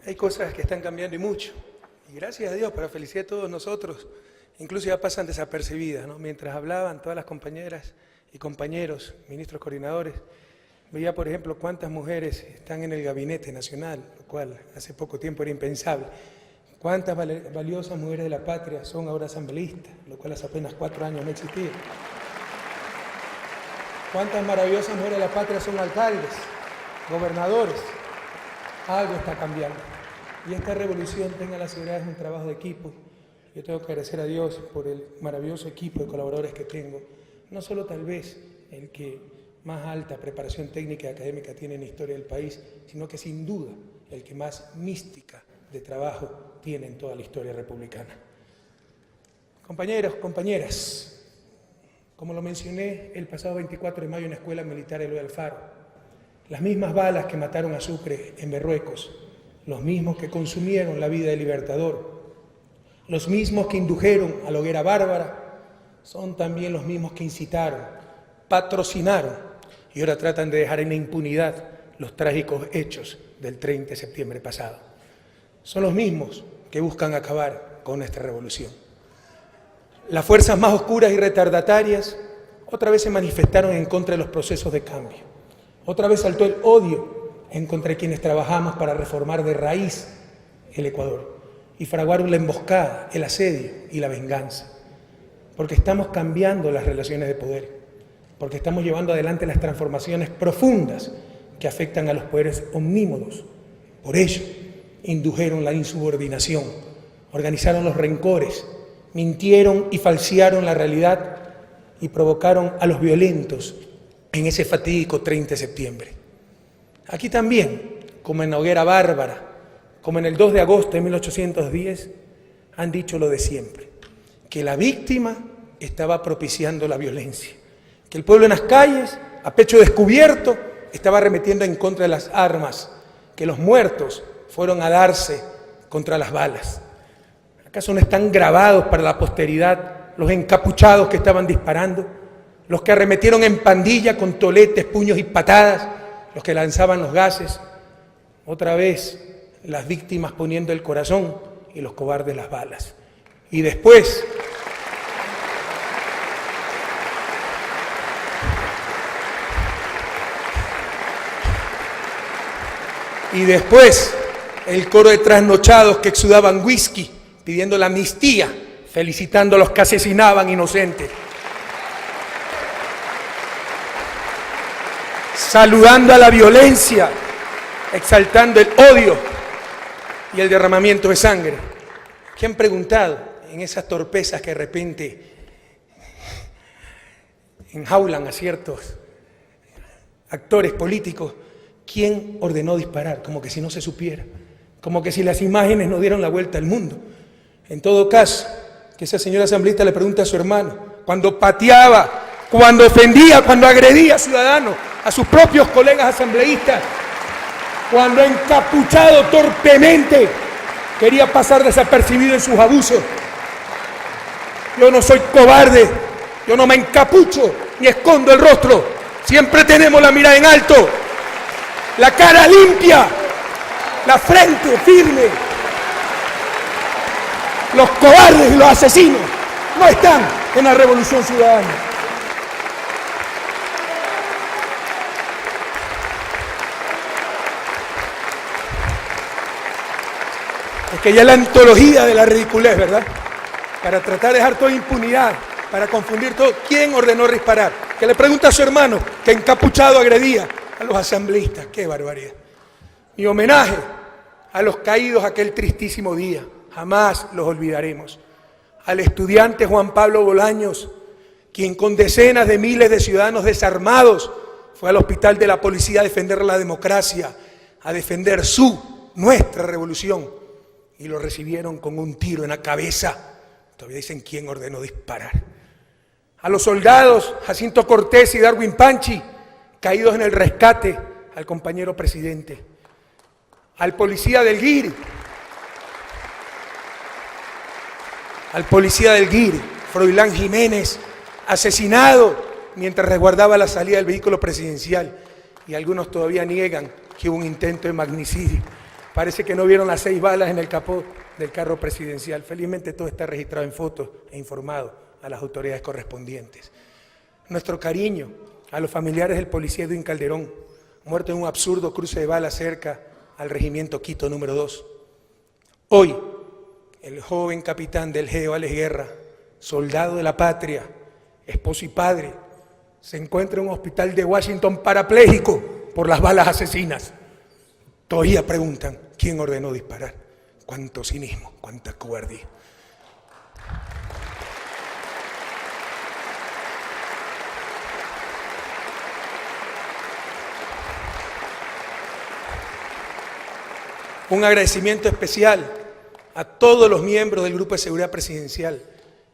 Hay cosas que están cambiando y mucho. Y gracias a Dios, para felicidad de todos nosotros, incluso ya pasan desapercibidas, ¿no? Mientras hablaban todas las compañeras y compañeros, ministros coordinadores, veía, por ejemplo, cuántas mujeres están en el Gabinete Nacional, lo cual hace poco tiempo era impensable. Cuántas valiosas mujeres de la patria son ahora asambleístas, lo cual hace apenas 4 años no existía. Cuántas maravillosas mujeres de la patria son alcaldes, gobernadores. Algo está cambiando. Y esta revolución, tenga la seguridad, es un trabajo de equipo. Yo tengo que agradecer a Dios por el maravilloso equipo de colaboradores que tengo. No solo tal vez el que más alta preparación técnica y académica tiene en la historia del país, sino que sin duda el que más mística de trabajo tiene en toda la historia republicana. Compañeros, compañeras, como lo mencioné el pasado 24 de mayo en la Escuela Militar Eloy Alfaro, las mismas balas que mataron a Sucre en Berruecos, los mismos que consumieron la vida del Libertador, los mismos que indujeron a la hoguera bárbara, son también los mismos que incitaron, patrocinaron y ahora tratan de dejar en la impunidad los trágicos hechos del 30 de septiembre pasado. Son los mismos que buscan acabar con nuestra revolución. Las fuerzas más oscuras y retardatarias otra vez se manifestaron en contra de los procesos de cambio. Otra vez saltó el odio en contra de quienes trabajamos para reformar de raíz el Ecuador y fraguaron la emboscada, el asedio y la venganza. Porque estamos cambiando las relaciones de poder, porque estamos llevando adelante las transformaciones profundas que afectan a los poderes omnímodos. Por ello, indujeron la insubordinación, organizaron los rencores, mintieron y falsearon la realidad y provocaron a los violentos en ese fatídico 30 de septiembre. Aquí también, como en la hoguera bárbara, como en el 2 de agosto de 1810, han dicho lo de siempre, que la víctima estaba propiciando la violencia, que el pueblo en las calles, a pecho descubierto, estaba arremetiendo en contra de las armas, que los muertos fueron a darse contra las balas. ¿Acaso no están grabados para la posteridad los encapuchados que estaban disparando? Los que arremetieron en pandilla con toletes, puños y patadas, los que lanzaban los gases, otra vez las víctimas poniendo el corazón y los cobardes las balas. Y después, el coro de trasnochados que exudaban whisky, pidiendo la amnistía, felicitando a los que asesinaban inocentes. Saludando a la violencia, exaltando el odio y el derramamiento de sangre. ¿Qué han preguntado en esas torpezas que de repente enjaulan a ciertos actores políticos? ¿Quién ordenó disparar? Como que si no se supiera, como que si las imágenes no dieron la vuelta al mundo. En todo caso, que esa señora asambleísta le pregunte a su hermano, cuando pateaba, cuando ofendía, cuando agredía a ciudadanos, a sus propios colegas asambleístas, cuando encapuchado torpemente quería pasar desapercibido en sus abusos. Yo no soy cobarde, yo no me encapucho ni escondo el rostro, siempre tenemos la mirada en alto, la cara limpia, la frente firme. Los cobardes y los asesinos no están en la revolución ciudadana. Es que ya es la antología de la ridiculez, ¿verdad? Para tratar de dejar toda impunidad, para confundir todo. ¿Quién ordenó disparar? Que le pregunta a su hermano, que encapuchado agredía a los asambleístas. ¡Qué barbaridad! Mi homenaje a los caídos aquel tristísimo día. Jamás los olvidaremos. Al estudiante Juan Pablo Bolaños, quien con decenas de miles de ciudadanos desarmados fue al hospital de la policía a defender la democracia, a defender nuestra revolución, y lo recibieron con un tiro en la cabeza. Todavía dicen quién ordenó disparar. A los soldados Jacinto Cortés y Darwin Panchi, caídos en el rescate al compañero presidente. Al policía del GIR, Froilán Jiménez, asesinado mientras resguardaba la salida del vehículo presidencial, y algunos todavía niegan que hubo un intento de magnicidio. Parece que no vieron las 6 balas en el capó del carro presidencial. Felizmente todo está registrado en fotos e informado a las autoridades correspondientes. Nuestro cariño a los familiares del policía Edwin Calderón, muerto en un absurdo cruce de balas cerca al regimiento Quito número 2. Hoy, el joven capitán del GEO Alex Guerra, soldado de la patria, esposo y padre, se encuentra en un hospital de Washington parapléjico por las balas asesinas. Todavía preguntan quién ordenó disparar. Cuánto cinismo, cuánta cobardía. Un agradecimiento especial a todos los miembros del Grupo de Seguridad Presidencial,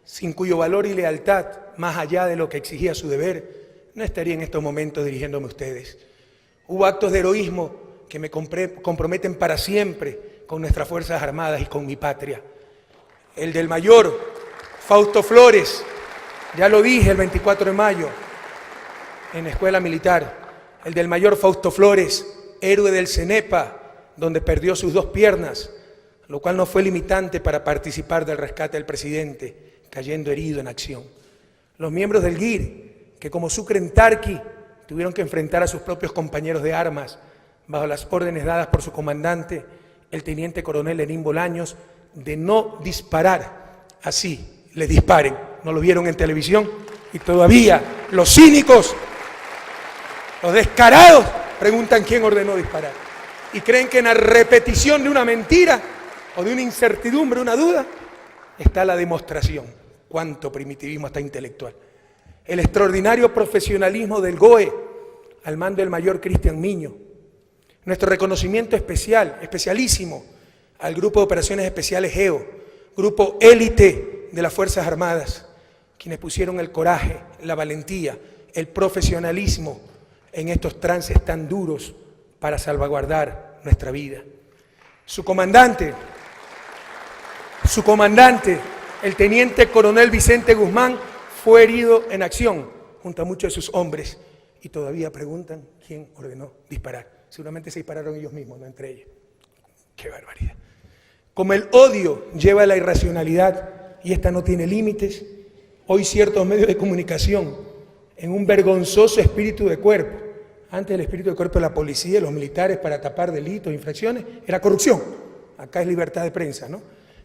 sin cuyo valor y lealtad, más allá de lo que exigía su deber, no estaría en estos momentos dirigiéndome a ustedes. Hubo actos de heroísmo que me comprometen para siempre con nuestras Fuerzas Armadas y con mi patria. El del mayor Fausto Flores, ya lo dije el 24 de mayo en la Escuela Militar, el del mayor Fausto Flores, héroe del CENEPA, donde perdió sus 2 piernas, lo cual no fue limitante para participar del rescate del presidente, cayendo herido en acción. Los miembros del GIR, que como Sucre en Tarqui, tuvieron que enfrentar a sus propios compañeros de armas, bajo las órdenes dadas por su comandante, el teniente coronel Lenín Bolaños, de no disparar. Así les disparen. No lo vieron en televisión y todavía los cínicos, los descarados, preguntan quién ordenó disparar. Y creen que en la repetición de una mentira o de una incertidumbre, una duda, está la demostración. Cuánto primitivismo hasta intelectual. El extraordinario profesionalismo del GOE al mando del mayor Cristian Miño. Nuestro reconocimiento especial, especialísimo, al Grupo de Operaciones Especiales GEO, grupo élite de las Fuerzas Armadas, quienes pusieron el coraje, la valentía, el profesionalismo en estos trances tan duros para salvaguardar nuestra vida. Su comandante, el teniente coronel Vicente Guzmán, fue herido en acción junto a muchos de sus hombres y todavía preguntan quién ordenó disparar. Seguramente se dispararon ellos mismos, no entre ellos. ¡Qué barbaridad! Como el odio lleva a la irracionalidad y esta no tiene límites, hoy ciertos medios de comunicación, en un vergonzoso espíritu de cuerpo, antes el espíritu de cuerpo de la policía y los militares para tapar delitos e infracciones, era corrupción. Acá es libertad de prensa, ¿no?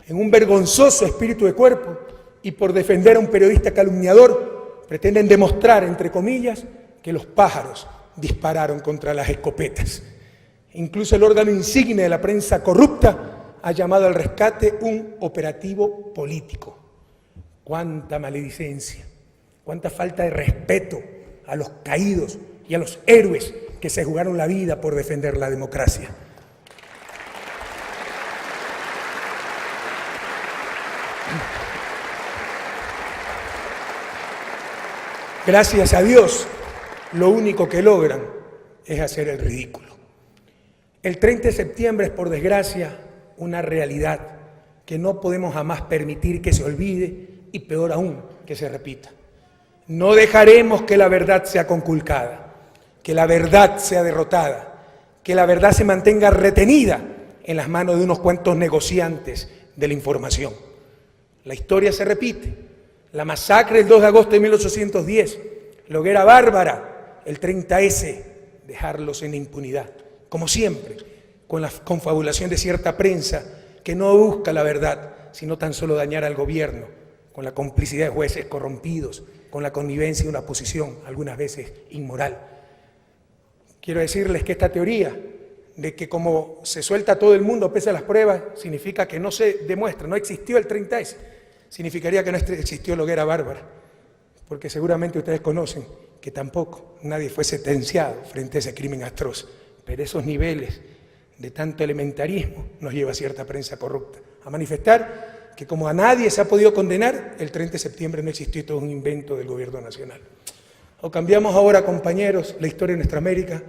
En un vergonzoso espíritu de cuerpo y por defender a un periodista calumniador, pretenden demostrar, entre comillas, que los pájaros dispararon contra las escopetas. Incluso el órgano insigne de la prensa corrupta ha llamado al rescate un operativo político. Cuánta maledicencia, cuánta falta de respeto a los caídos y a los héroes que se jugaron la vida por defender la democracia. Gracias a Dios, lo único que logran es hacer el ridículo. El 30 de septiembre es, por desgracia, una realidad que no podemos jamás permitir que se olvide y, peor aún, que se repita. No dejaremos que la verdad sea conculcada, que la verdad sea derrotada, que la verdad se mantenga retenida en las manos de unos cuantos negociantes de la información. La historia se repite. La masacre del 2 de agosto de 1810, la hoguera bárbara, el 30S, dejarlos en impunidad. Como siempre, con la confabulación de cierta prensa que no busca la verdad, sino tan solo dañar al gobierno, con la complicidad de jueces corrompidos, con la connivencia de una posición, algunas veces inmoral. Quiero decirles que esta teoría de que como se suelta todo el mundo pese a las pruebas, significa que no se demuestra, no existió el 30S, significaría que no existió la hoguera bárbara, porque seguramente ustedes conocen que tampoco nadie fue sentenciado frente a ese crimen atroz, pero esos niveles de tanto elementarismo nos lleva a cierta prensa corrupta a manifestar que como a nadie se ha podido condenar, el 30 de septiembre no existió, todo un invento del gobierno nacional. O cambiamos ahora, compañeros, la historia de nuestra América,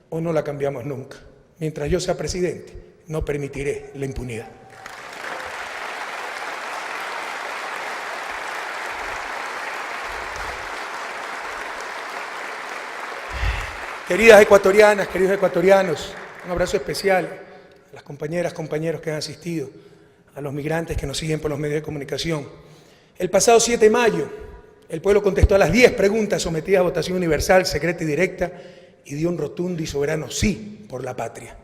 o no la cambiamos nunca. Mientras yo sea presidente, no permitiré la impunidad. Queridas ecuatorianas, queridos ecuatorianos, un abrazo especial a las compañeras, compañeros que han asistido, a los migrantes que nos siguen por los medios de comunicación. El pasado 7 de mayo, el pueblo contestó a las 10 preguntas sometidas a votación universal, secreta y directa, y dio un rotundo y soberano sí por la patria.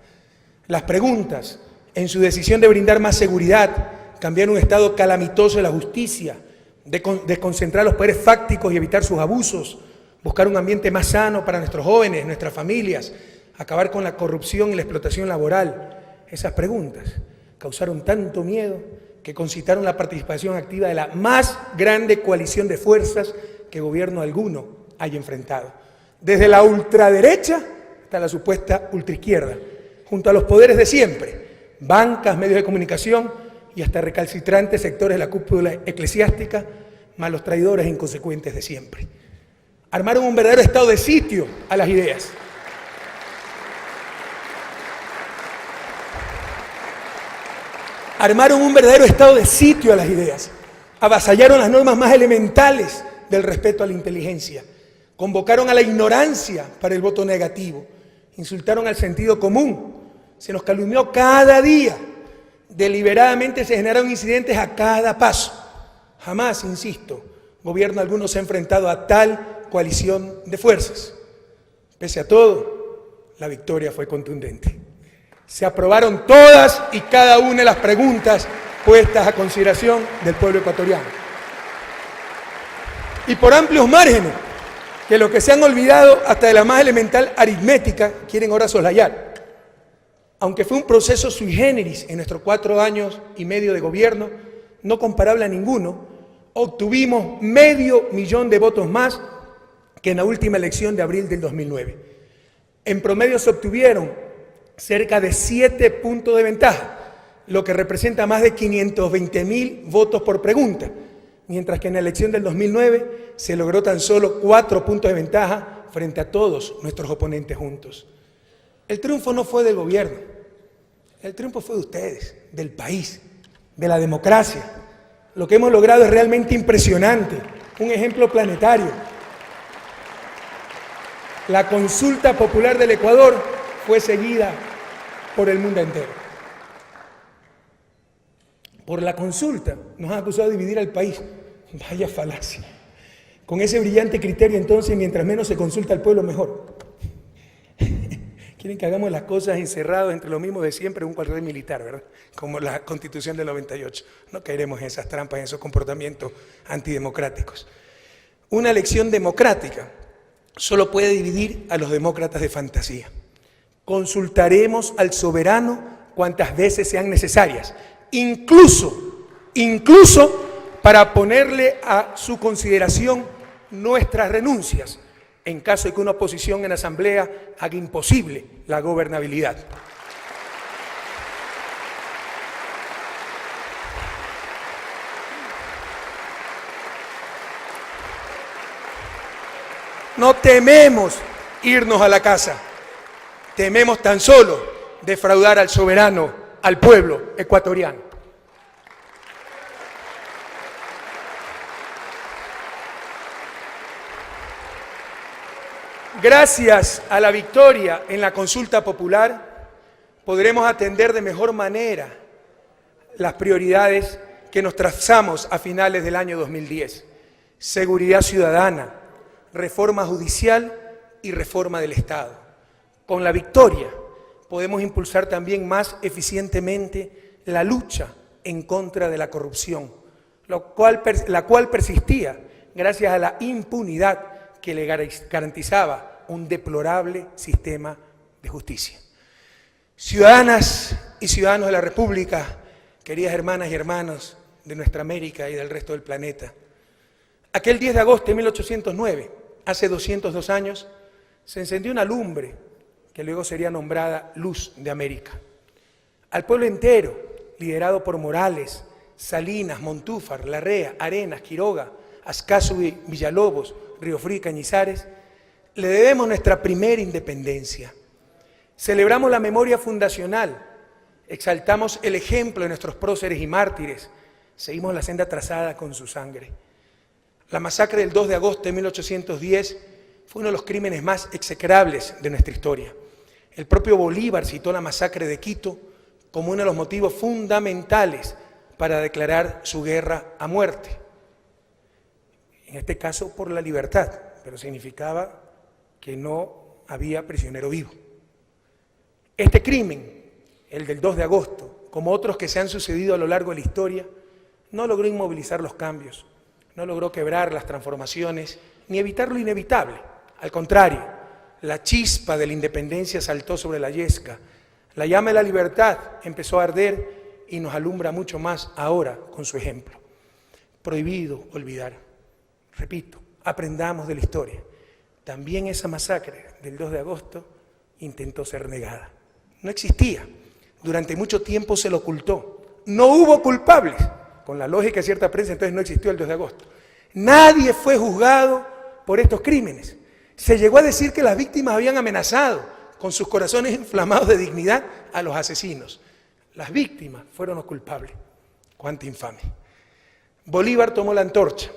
Las preguntas, en su decisión de brindar más seguridad, cambiar un estado calamitoso de la justicia, de concentrar los poderes fácticos y evitar sus abusos, buscar un ambiente más sano para nuestros jóvenes, nuestras familias, acabar con la corrupción y la explotación laboral. Esas preguntas causaron tanto miedo que concitaron la participación activa de la más grande coalición de fuerzas que gobierno alguno haya enfrentado. Desde la ultraderecha hasta la supuesta ultraizquierda, junto a los poderes de siempre, bancas, medios de comunicación y hasta recalcitrantes sectores de la cúpula eclesiástica, más los traidores e inconsecuentes de siempre. Armaron un verdadero estado de sitio a las ideas. Armaron un verdadero estado de sitio a las ideas. Avasallaron las normas más elementales del respeto a la inteligencia. Convocaron a la ignorancia para el voto negativo. Insultaron al sentido común. Se nos calumnió cada día. Deliberadamente se generaron incidentes a cada paso. Jamás, insisto, gobierno alguno se ha enfrentado a tal coalición de fuerzas. Pese a todo, la victoria fue contundente. Se aprobaron todas y cada una de las preguntas puestas a consideración del pueblo ecuatoriano. Y por amplios márgenes, que los que se han olvidado hasta de la más elemental aritmética quieren ahora soslayar. Aunque fue un proceso sui generis en nuestros 4 años y medio de gobierno, no comparable a ninguno, obtuvimos 500.000 de votos más que en la última elección de abril del 2009. En promedio se obtuvieron cerca de 7 puntos de ventaja, lo que representa más de 520.000 votos por pregunta, mientras que en la elección del 2009 se logró tan solo 4 puntos de ventaja frente a todos nuestros oponentes juntos. El triunfo no fue del gobierno, el triunfo fue de ustedes, del país, de la democracia. Lo que hemos logrado es realmente impresionante, un ejemplo planetario. La consulta popular del Ecuador fue seguida por el mundo entero. Por la consulta nos han acusado de dividir al país. Vaya falacia. Con ese brillante criterio, entonces, mientras menos se consulta al pueblo, mejor. Quieren que hagamos las cosas encerrados entre lo mismo de siempre en un cuartel militar, ¿verdad? Como la Constitución del 98. No caeremos en esas trampas, en esos comportamientos antidemocráticos. Una elección democrática solo puede dividir a los demócratas de fantasía. Consultaremos al soberano cuantas veces sean necesarias, incluso para ponerle a su consideración nuestras renuncias, en caso de que una oposición en la Asamblea haga imposible la gobernabilidad. No tememos irnos a la casa, tememos tan solo defraudar al soberano, al pueblo ecuatoriano. Gracias a la victoria en la consulta popular, podremos atender de mejor manera las prioridades que nos trazamos a finales del año 2010. Seguridad ciudadana, reforma judicial y reforma del Estado. Con la victoria podemos impulsar también más eficientemente la lucha en contra de la corrupción, la cual persistía gracias a la impunidad que le garantizaba un deplorable sistema de justicia. Ciudadanas y ciudadanos de la República, queridas hermanas y hermanos de nuestra América y del resto del planeta, aquel 10 de agosto de 1809, hace 202 años, se encendió una lumbre que luego sería nombrada Luz de América. Al pueblo entero, liderado por Morales, Salinas, Montúfar, Larrea, Arenas, Quiroga, Azcárate, Villalobos, Riofrío y Cañizares, le debemos nuestra primera independencia. Celebramos la memoria fundacional, exaltamos el ejemplo de nuestros próceres y mártires, seguimos la senda trazada con su sangre. La masacre del 2 de agosto de 1810 fue uno de los crímenes más execrables de nuestra historia. El propio Bolívar citó la masacre de Quito como uno de los motivos fundamentales para declarar su guerra a muerte. En este caso por la libertad, pero significaba que no había prisionero vivo. Este crimen, el del 2 de agosto, como otros que se han sucedido a lo largo de la historia, no logró inmovilizar los cambios, no logró quebrar las transformaciones, ni evitar lo inevitable. Al contrario, la chispa de la independencia saltó sobre la yesca, la llama de la libertad empezó a arder y nos alumbra mucho más ahora con su ejemplo. Prohibido olvidar. Repito, aprendamos de la historia. También esa masacre del 2 de agosto intentó ser negada. No existía. Durante mucho tiempo se lo ocultó. No hubo culpables. Con la lógica de cierta prensa, entonces no existió el 2 de agosto. Nadie fue juzgado por estos crímenes. Se llegó a decir que las víctimas habían amenazado con sus corazones inflamados de dignidad a los asesinos. Las víctimas fueron los culpables. ¡Cuánta infamia! Bolívar tomó la antorcha,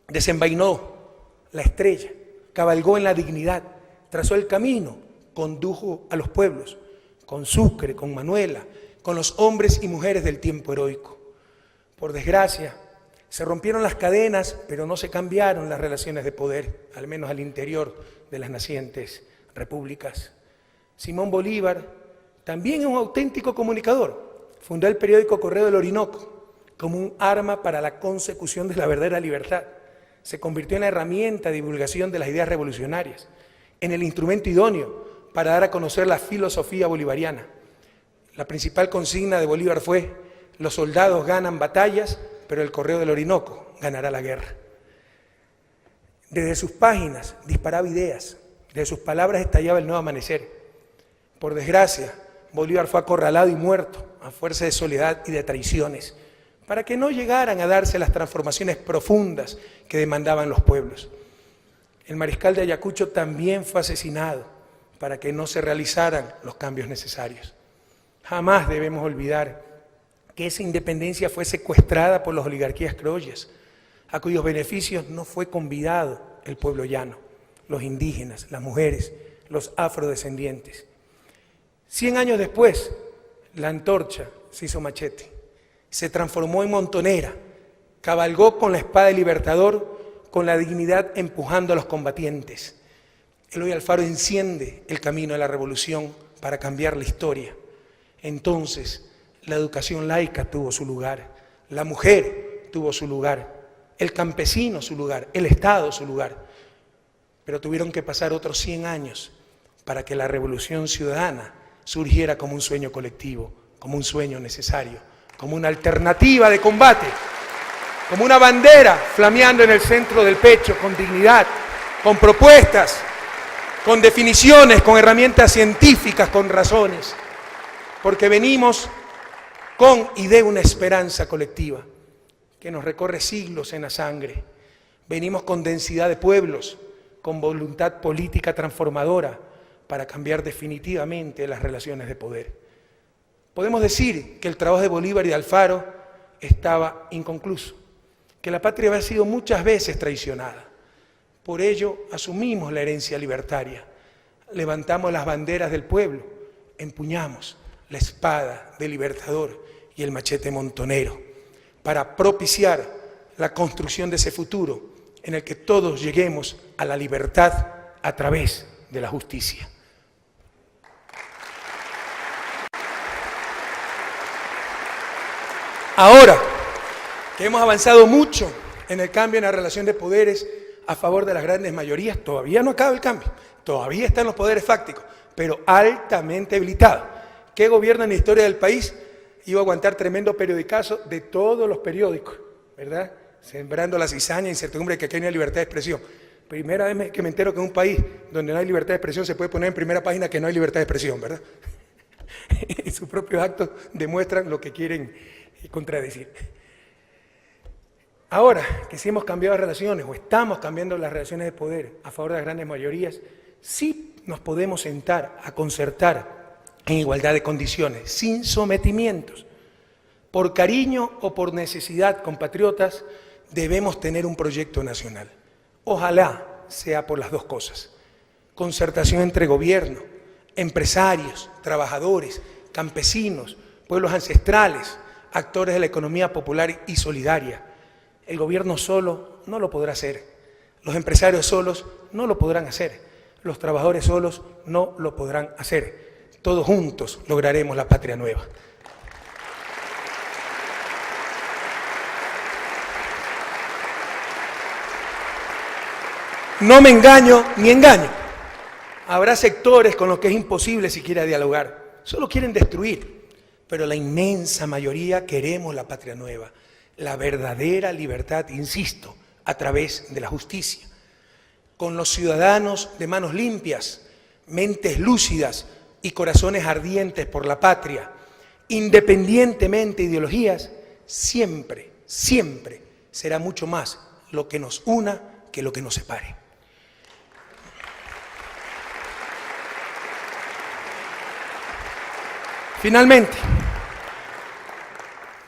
desenvainó la estrella, cabalgó en la dignidad, trazó el camino, condujo a los pueblos, con Sucre, con Manuela, con los hombres y mujeres del tiempo heroico. Por desgracia, se rompieron las cadenas, pero no se cambiaron las relaciones de poder, al menos al interior de las nacientes repúblicas. Simón Bolívar también es un auténtico comunicador. Fundó el periódico Correo del Orinoco como un arma para la consecución de la verdadera libertad. Se convirtió en la herramienta de divulgación de las ideas revolucionarias, en el instrumento idóneo para dar a conocer la filosofía bolivariana. La principal consigna de Bolívar fue: los soldados ganan batallas, pero el Correo del Orinoco ganará la guerra. Desde sus páginas disparaba ideas, desde sus palabras estallaba el nuevo amanecer. Por desgracia, Bolívar fue acorralado y muerto a fuerza de soledad y de traiciones, para que no llegaran a darse las transformaciones profundas que demandaban los pueblos. El mariscal de Ayacucho también fue asesinado para que no se realizaran los cambios necesarios. Jamás debemos olvidar que esa independencia fue secuestrada por las oligarquías criollas, a cuyos beneficios no fue convidado el pueblo llano, los indígenas, las mujeres, los afrodescendientes. 100 años después, la antorcha se hizo machete, se transformó en montonera, cabalgó con la espada del libertador, con la dignidad empujando a los combatientes. Eloy Alfaro enciende el camino de la revolución para cambiar la historia. Entonces, la educación laica tuvo su lugar, la mujer tuvo su lugar, el campesino su lugar, el Estado su lugar. Pero tuvieron que pasar otros 100 años para que la revolución ciudadana surgiera como un sueño colectivo, como un sueño necesario, como una alternativa de combate, como una bandera flameando en el centro del pecho, con dignidad, con propuestas, con definiciones, con herramientas científicas, con razones, porque venimos con y de una esperanza colectiva que nos recorre siglos en la sangre. Venimos con densidad de pueblos, con voluntad política transformadora para cambiar definitivamente las relaciones de poder. Podemos decir que el trabajo de Bolívar y de Alfaro estaba inconcluso, que la patria había sido muchas veces traicionada. Por ello asumimos la herencia libertaria, levantamos las banderas del pueblo, empuñamos la espada del libertador y el machete montonero para propiciar la construcción de ese futuro en el que todos lleguemos a la libertad a través de la justicia. Ahora que hemos avanzado mucho en el cambio en la relación de poderes a favor de las grandes mayorías, todavía no acaba el cambio, todavía están los poderes fácticos, pero altamente debilitados. ¿Qué gobierno en la historia del país iba a aguantar tremendo periodicazo de todos los periódicos, verdad? Sembrando la cizaña e incertidumbre de que aquí no hay libertad de expresión. Primera vez que me entero que en un país donde no hay libertad de expresión se puede poner en primera página que no hay libertad de expresión, ¿verdad? Y sus propios actos demuestran lo que quieren contradecir. Ahora que sí hemos cambiado las relaciones o estamos cambiando las relaciones de poder a favor de las grandes mayorías, sí nos podemos sentar a concertar en igualdad de condiciones, sin sometimientos. Por cariño o por necesidad, compatriotas, debemos tener un proyecto nacional. Ojalá sea por las dos cosas. Concertación entre gobierno, empresarios, trabajadores, campesinos, pueblos ancestrales, actores de la economía popular y solidaria. El gobierno solo no lo podrá hacer, los empresarios solos no lo podrán hacer, los trabajadores solos no lo podrán hacer. Todos juntos lograremos la patria nueva. No me engaño ni engaño. Habrá sectores con los que es imposible siquiera dialogar, solo quieren destruir, pero la inmensa mayoría queremos la patria nueva, la verdadera libertad, insisto, a través de la justicia. Con los ciudadanos de manos limpias, mentes lúcidas y corazones ardientes por la patria, independientemente de ideologías, siempre, siempre será mucho más lo que nos una que lo que nos separe. Finalmente,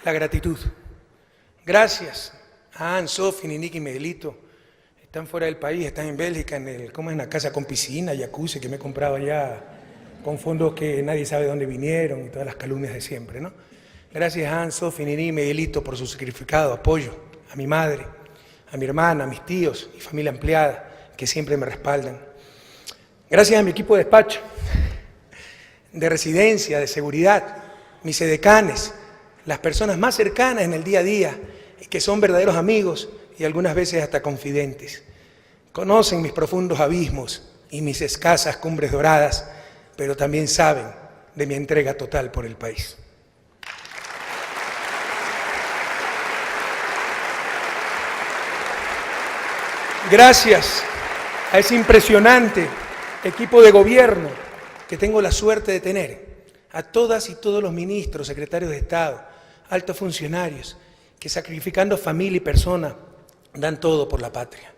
la gratitud. Gracias a Anne, Sophie, Nick y Miguelito. Están fuera del país, están en Bélgica, en una casa con piscina, jacuzzi, que me he comprado allá con fondos que nadie sabe de dónde vinieron y todas las calumnias de siempre, ¿no? Gracias a Anne, Sophie, Nick y Miguelito por su sacrificado apoyo, a mi madre, a mi hermana, a mis tíos y familia ampliada, que siempre me respaldan. Gracias a mi equipo de despacho, de residencia, de seguridad, mis edecanes, las personas más cercanas en el día a día, y que son verdaderos amigos y algunas veces hasta confidentes. Conocen mis profundos abismos y mis escasas cumbres doradas, pero también saben de mi entrega total por el país. Gracias a ese impresionante equipo de gobierno que tengo la suerte de tener, a todas y todos los ministros, secretarios de Estado, altos funcionarios, que sacrificando familia y persona dan todo por la patria.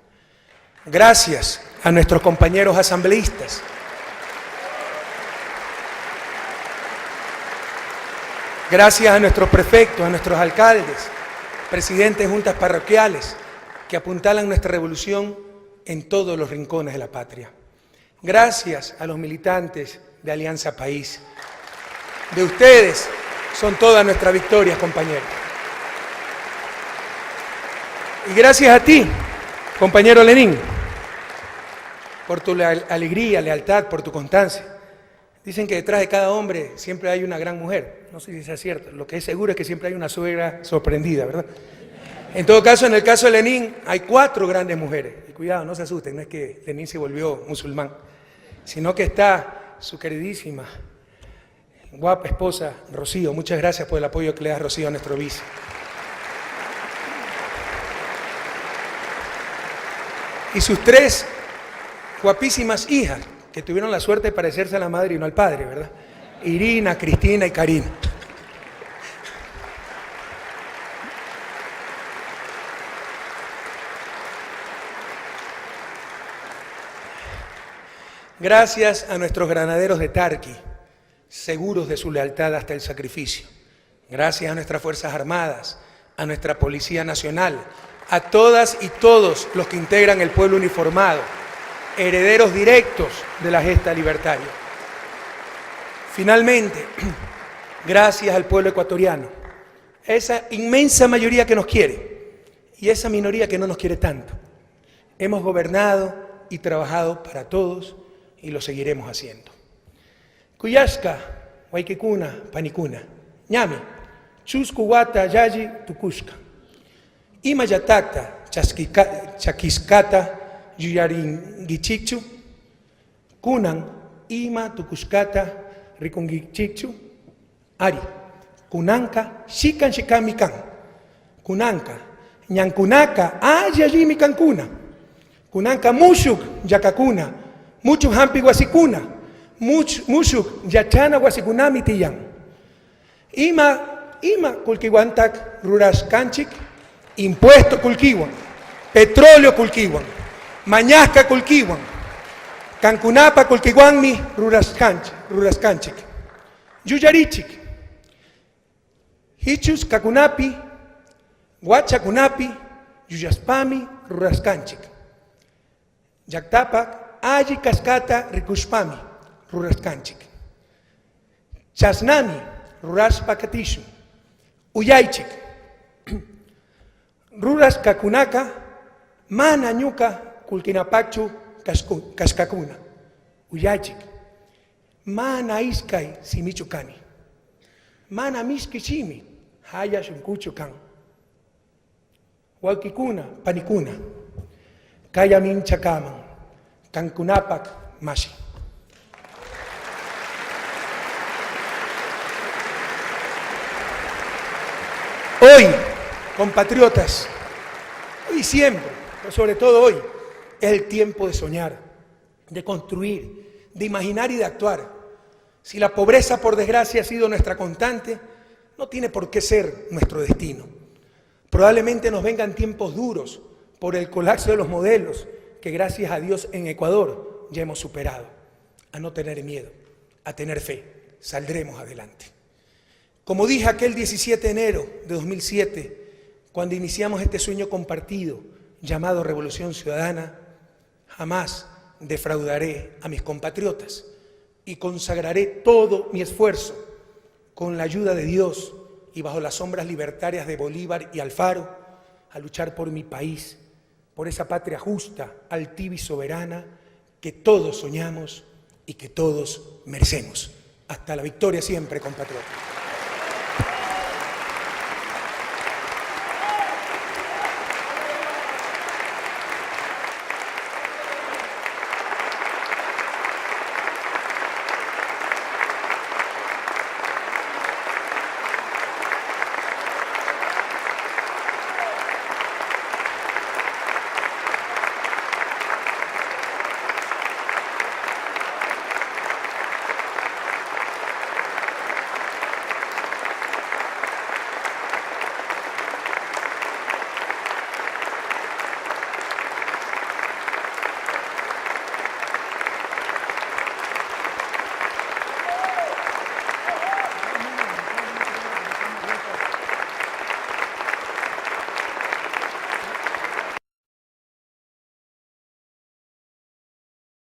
Gracias a nuestros compañeros asambleístas. Gracias a nuestros prefectos, a nuestros alcaldes, presidentes de juntas parroquiales, que apuntalan nuestra revolución en todos los rincones de la patria. Gracias a los militantes de Alianza País. De ustedes son todas nuestras victorias, compañeros. Y gracias a ti, compañero Lenín, por tu alegría, lealtad, por tu constancia. Dicen que detrás de cada hombre siempre hay una gran mujer. No sé si sea cierto. Lo que es seguro es que siempre hay una suegra sorprendida, ¿verdad? En todo caso, en el caso de Lenín, hay 4 grandes mujeres. Y cuidado, no se asusten, no es que Lenín se volvió musulmán, sino que está su queridísima, guapa esposa, Rocío. Muchas gracias por el apoyo que le da Rocío a nuestro vice. Y sus 3 guapísimas hijas, que tuvieron la suerte de parecerse a la madre y no al padre, ¿verdad? Irina, Cristina y Karina. Gracias a nuestros granaderos de Tarqui, seguros de su lealtad hasta el sacrificio. Gracias a nuestras Fuerzas Armadas, a nuestra Policía Nacional, a todas y todos los que integran el pueblo uniformado, herederos directos de la gesta libertaria. Finalmente, gracias al pueblo ecuatoriano, a esa inmensa mayoría que nos quiere y esa minoría que no nos quiere tanto. Hemos gobernado y trabajado para todos y lo seguiremos haciendo. Kuyashka, Waikikuna, Panicuna, Ñami, Chuscuwata, Yayi, Tukushka, Ima Yatakta, Chaquiskata, Yuyaringichichu, Kunan, Ima Tukushkata, Rikungichichu, Ari, Kunanka, Shikan Shikamikan, Kunanka, Ñankunaka, Ayayimi Cancuna, Kunanka Mushuk, Yakakuna, Muchuk Hampi Guasikuna, Mushuk Yachana Guasikunami Tiyan, Ima Kulkiwantak Ruras Kanchik, impuesto Kulkiwan, petróleo Kulkiwan, Mañasca Kulkiwan, Cancunapa Kulkiwanmi Ruras Kanchik, Yuyarichik, Hichus Kakunapi, Huachakunapi, Yuyaspami Ruras Kanchik, Yaktapak, Ayi Cascata Rikushpami, Ruras Kanchik. Chasnami, ruras pacatishu, uyaychik, ruras kakunaka, mana ñuka kulkinapachu kashkakuna, uyaychik, mana iskay simichu kani, mana miski chimi, haya shunkuchu kan, walkikuna, panikuna, kaya mincha kaman, kankunapak mashi. Hoy, compatriotas, hoy siempre, pero sobre todo hoy, es el tiempo de soñar, de construir, de imaginar y de actuar. Si la pobreza, por desgracia, ha sido nuestra constante, no tiene por qué ser nuestro destino. Probablemente nos vengan tiempos duros por el colapso de los modelos que, gracias a Dios, en Ecuador ya hemos superado. A no tener miedo, a tener fe, saldremos adelante. Como dije aquel 17 de enero de 2007, cuando iniciamos este sueño compartido llamado Revolución Ciudadana, jamás defraudaré a mis compatriotas y consagraré todo mi esfuerzo con la ayuda de Dios y bajo las sombras libertarias de Bolívar y Alfaro a luchar por mi país, por esa patria justa, altiva y soberana que todos soñamos y que todos merecemos. Hasta la victoria siempre, compatriotas.